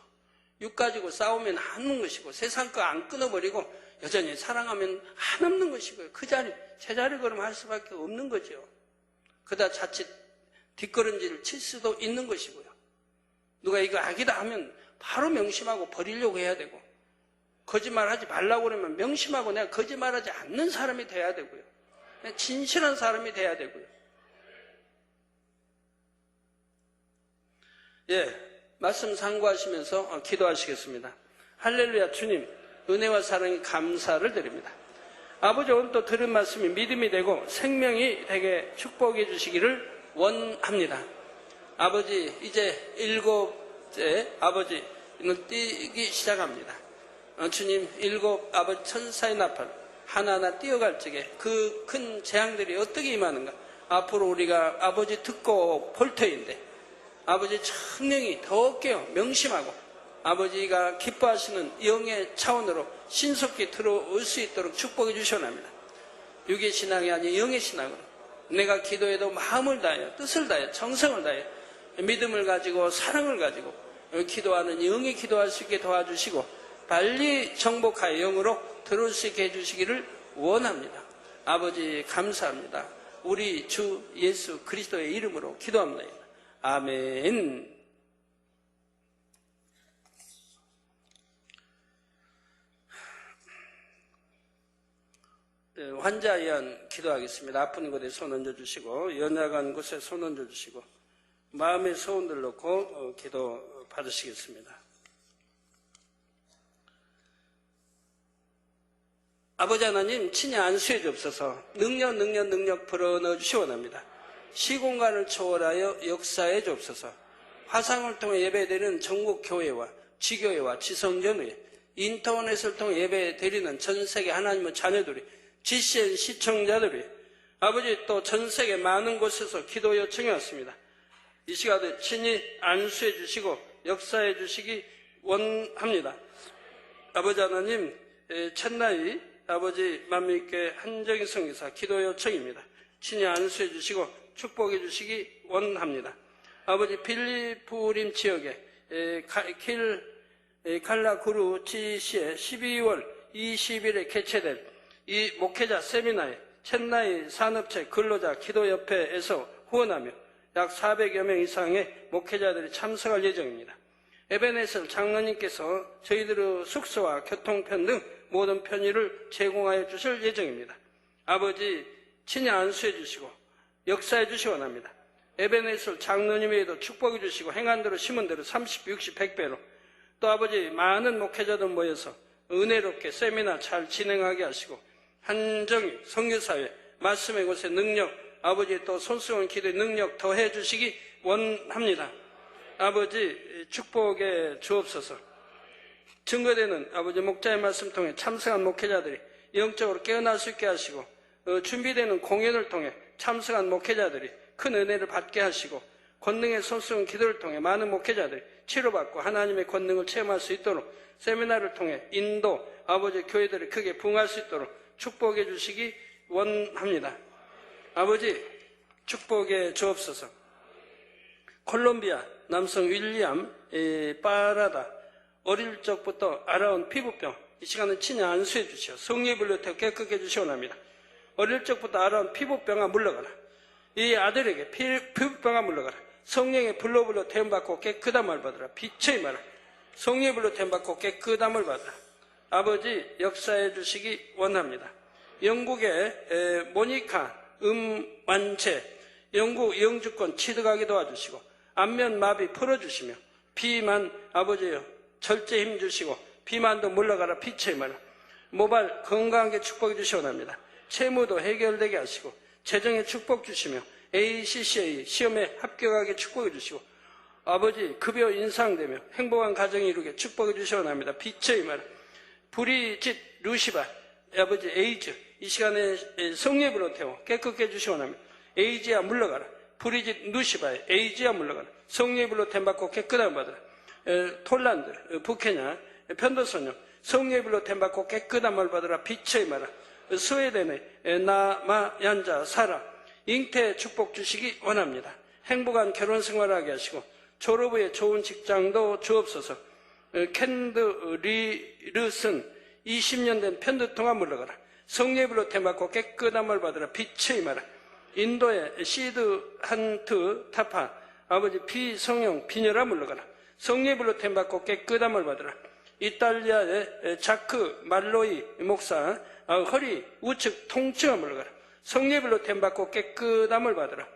육 가지고 싸우면 한없는 것이고 세상 거 안 끊어버리고 여전히 사랑하면 한없는 것이고요. 그 자리 제자리 걸음할 수밖에 없는 거죠. 그다 자칫 뒷걸음질을 칠 수도 있는 것이고요. 누가 이거 악이다 하면 바로 명심하고 버리려고 해야 되고 거짓말하지 말라고 그러면 명심하고 내가 거짓말하지 않는 사람이 돼야 되고요. 진실한 사람이 돼야 되고요. 예, 말씀 상고하시면서 기도하시겠습니다. 할렐루야. 주님 은혜와 사랑에 감사를 드립니다. 아버지 오늘 또 들은 말씀이 믿음이 되고 생명이 되게 축복해 주시기를 원합니다. 아버지 이제 7째 아버지는 뛰기 시작합니다. 주님 7 아버지 천사의 나팔 하나하나 뛰어갈 적에 그 큰 재앙들이 어떻게 임하는가. 앞으로 우리가 아버지 듣고 볼 터인데 아버지 청명히 더 깨어 명심하고 아버지가 기뻐하시는 영의 차원으로 신속히 들어올 수 있도록 축복해 주시옵나이다. 육의 신앙이 아닌 영의 신앙으로 내가 기도해도 마음을 다하여 뜻을 다하여 정성을 다하여 믿음을 가지고 사랑을 가지고 기도하는 영이 기도할 수 있게 도와주시고 빨리 정복하여 영으로 들어올 수 있게 해주시기를 원합니다. 아버지 감사합니다. 우리 주 예수 그리스도의 이름으로 기도합니다. 아멘. 환자 위한 기도하겠습니다. 아픈 곳에 손 얹어주시고 연약한 곳에 손 얹어주시고 마음의 소원들 놓고 기도 받으시겠습니다. 아버지 하나님 친히 안수해 주옵소서. 능력 불어넣어 주시 원합니다. 시공간을 초월하여 역사해 주옵소서. 화상을 통해 예배드리는 전국 교회와 지교회와 지성전회, 인터넷을 통해 예배드리는 전세계 하나님의 자녀들이, GCN 시청자들이, 아버지 또 전세계 많은 곳에서 기도 요청이 왔습니다. 이 시간에 친히 안수해 주시고 역사해 주시기 원합니다. 아버지 하나님, 첫나이 아버지 만민교회 한정희 성교사 기도 요청입니다. 친히 안수해 주시고 축복해 주시기 원합니다. 아버지 빌리프림 지역에 칼라구루 지시에 12월 20일에 개최될 이 목회자 세미나에 첸나이 산업체 근로자 기도협회에서 후원하며 약 400여 명 이상의 목회자들이 참석할 예정입니다. 에베네셀 장로님께서 저희들의 숙소와 교통편 등 모든 편의를 제공하여 주실 예정입니다. 아버지 친히 안수해 주시고 역사해 주시 원합니다. 에베네셀 장로님에게도 축복해 주시고 행한 대로 심은 대로 30, 60, 100배로 또 아버지 많은 목회자들 모여서 은혜롭게 세미나 잘 진행하게 하시고 한정희 선교사회 말씀의 곳에 능력 아버지 또 손수원 기도의 능력 더해 주시기 원합니다. 아버지 축복해 주옵소서. 증거되는 아버지 목자의 말씀 통해 참석한 목회자들이 영적으로 깨어날 수 있게 하시고 준비되는 공연을 통해 참석한 목회자들이 큰 은혜를 받게 하시고 권능의 손수원 기도를 통해 많은 목회자들이 치료받고 하나님의 권능을 체험할 수 있도록 세미나를 통해 인도 아버지 교회들이 크게 부흥할 수 있도록 축복해 주시기 원합니다. 아버지 축복해 주옵소서. 콜롬비아 남성 윌리엄 파라다 어릴 적부터 알아온 피부병 이 시간은 친히 안수해 주시오. 성령의 불로 태워 깨끗게 해주시 원합니다. 어릴 적부터 알아온 피부병아 물러가라. 이 아들에게 피부병아 물러가라. 성령의 불로 태움받고 깨끗함을 받으라. 빛의 마라. 성령의 불로 태움받고 깨끗함을 받으라. 아버지 역사해 주시기 원합니다. 영국의 모니카 완체 영국 영주권 취득하게 도와주시고 안면 마비 풀어주시며 비만 아버지여 절제 힘 주시고 비만도 물러가라. 빛의 마라. 모발 건강하게 축복해 주시 원합니다. 채무도 해결되게 하시고 재정에 축복 주시며 ACCA 시험에 합격하게 축복해 주시고 아버지 급여 인상되며 행복한 가정이 이루게 축복해 주시 원합니다. 빛의 마라. 브리짓 루시바 아버지 에이즈 이 시간에 성령으로 태워 깨끗게 해주시 원합니다. 에이지야 물러가라. 브리짓 루시바의 에이지야 물러가라. 성령의 불로 템받고 깨끗함을 받으라. 톨란드 북케냐 편도소녀 성령의 불로 템받고 깨끗함을 받으라. 빛의 마라. 스웨덴의 나마얀자 사라 잉태 축복 주시기 원합니다. 행복한 결혼 생활하게 하시고 졸업 후에 좋은 직장도 주옵소서. 캔드 리르슨 20년 된 편두통아 물러가라. 성령의 불로 템받고 깨끗함을 받으라. 빛의 마라. 인도의 시드 한트 타파 아버지 비성형 빈혈아 물러가라. 성령의 불로 템받고 깨끗함을 받으라. 이탈리아의 자크 말로이 목사 허리 우측 통증아 물러가라. 성령의 불로 템받고 깨끗함을 받으라.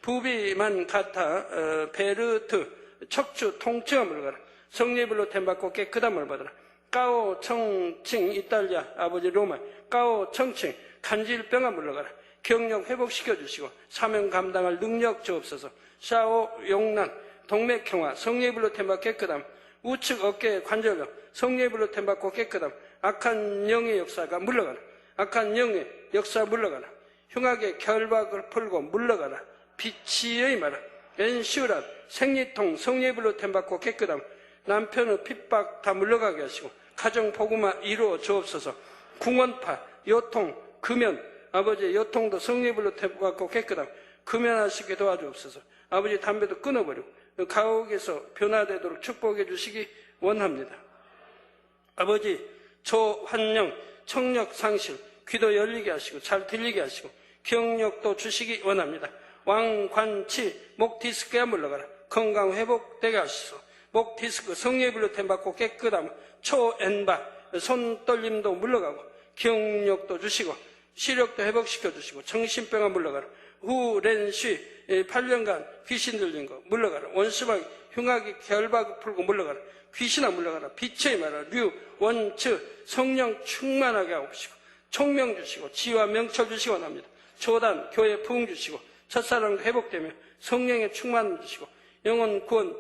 부비만 가타 베르트 척추 통증아 물러가라. 성령의 불로 템받고 깨끗함을 받으라. 까오 청칭 이탈리아 아버지 로마 까오 청칭 간질병아 물러가라. 경력 회복시켜 주시고 사명 감당할 능력 주옵소서. 샤오 용난 동맥경화 성령의 불로 템받고 깨끗함 우측 어깨 관절염 성령의 불로 템받고 깨끗함 악한 영의 역사가 물러가라. 악한 영의 역사 물러가라. 흉악의 결박을 풀고 물러가라. 빛의 마라. 엔슈란 생리통 성령의 불로 템받고 깨끗함 남편의 핍박 다 물러가게 하시고 가정 복음화 이루어 주옵소서. 궁원파 요통 금연 아버지 요통도 성령의 불로 템받고 깨끗함 금연하시게 도와주옵소서. 아버지 담배도 끊어버리고 가옥에서 변화되도록 축복해 주시기 원합니다. 아버지 조환영 청력 상실 귀도 열리게 하시고 잘 들리게 하시고 기억력도 주시기 원합니다. 왕관치 목 디스크가 물러가라. 건강 회복되게 하시소. 목 디스크 성령의 불로 템받고 깨끗함 초엔바 손 떨림도 물러가고 기억력도 주시고 시력도 회복시켜 주시고 정신병아 물러가라. 후렌쉬 8년간 귀신 들린 거 물러가라. 원수마귀 흉악이 결박 풀고 물러가라. 귀신아 물러가라. 빛의 마라. 류 원츠 성령 충만하게 하고 계시고 총명 주시고 지와 명철 주시기 원합니다. 조단 교회 부흥 주시고 첫사랑도 회복되며 성령의 충만 주시고 영혼 구원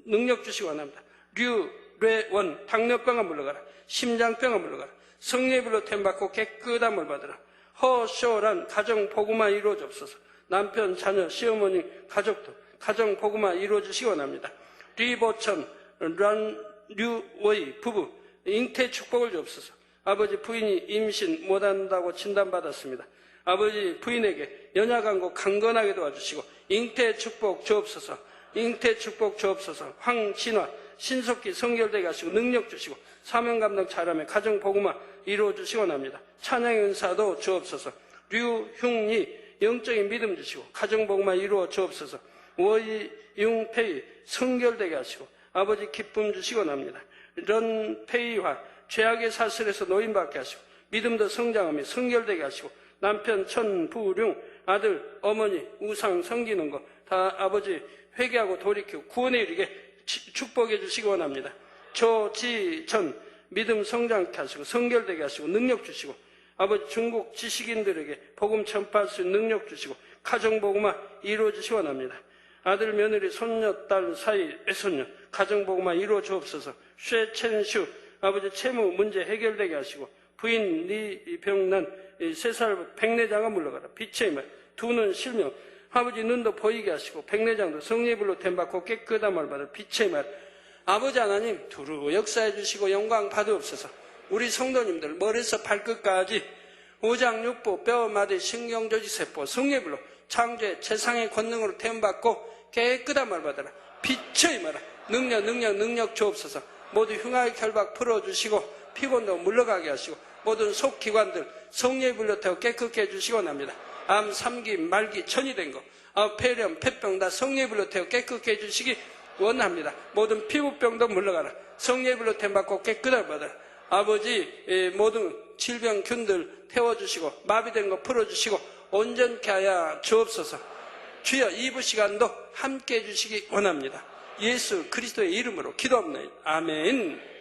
능력 주시기 원합니다. 류 뇌원 당뇨병아 물러가라. 심장병아 물러가라. 성령의 불로 템받고 깨끗함을 받으라. 허쇼란 가정 복음화 이루어졌소서. 남편 자녀 시어머니 가족도 가정 복음화 이루어지시기 원합니다. 리보천 란류의 부부 잉태 축복을 주옵소서. 아버지 부인이 임신 못한다고 진단받았습니다. 아버지 부인에게 연약한고 강건하게 도와주시고 잉태 축복 주옵소서. 잉태 축복 주옵소서. 황진화 신속히 성결되게 하시고 능력 주시고 사명 감당 잘하며 가정 복음화 이루어 주시기 원합니다. 찬양의 은사도 주옵소서. 류흉이 영적인 믿음 주시고 가정 복음화 이루어 주옵소서. 워이융페이 성결되게 하시고 아버지 기쁨 주시기 원합니다. 런페이화 죄악의 사슬에서 노인받게 하시고 믿음도 성장하며 성결되게 하시고 남편 천부룡 아들 어머니 우상 섬기는 거 다 아버지 회개하고 돌이키고 구원에 이르게 축복해 주시기 원합니다. 조지전 믿음 성장케 하시고 성결되게 하시고 능력 주시고 아버지 중국 지식인들에게 복음 전파할 수 있는 능력 주시고 가정복음화 이루어 주시기 원합니다. 아들 며느리 손녀딸 사이 외손녀 가정복음화 이루어 주옵소서. 쉐첸슈 아버지 채무 문제 해결되게 하시고 부인 리병난 3살 백내장아 물러가라. 빛의 말 두 눈 실명 아버지 눈도 보이게 하시고 백내장도 성령의 불로 댐받고 깨끗함을 받아 빛의 말 아버지 하나님 두루 역사해 주시고 영광 받으옵소서. 우리 성도님들 머리에서 발끝까지 오장육부 뼈마디 신경조직세포 성령의 불로 창조의 최상의 권능으로 태움받고 깨끗함을 받아라. 빛의 말 능력 주옵소서. 모두 흉악의 결박 풀어주시고 피곤도 물러가게 하시고 모든 속기관들 성령의 불로 태워 깨끗게 해주시기 원합니다. 암, 삼기, 말기, 천이 된 거 폐렴, 폐병 다 성령의 불로 태워 깨끗게 해주시기 원합니다. 모든 피부병도 물러가라. 성령의 불로 템받고 깨끗함을 받아라. 아버지 모든 질병균들 태워주시고 마비된 거 풀어주시고 온전케 하여 주옵소서. 주여 2부 시간도 함께 해주시기 원합니다. 예수 그리스도의 이름으로 기도합니다. 아멘.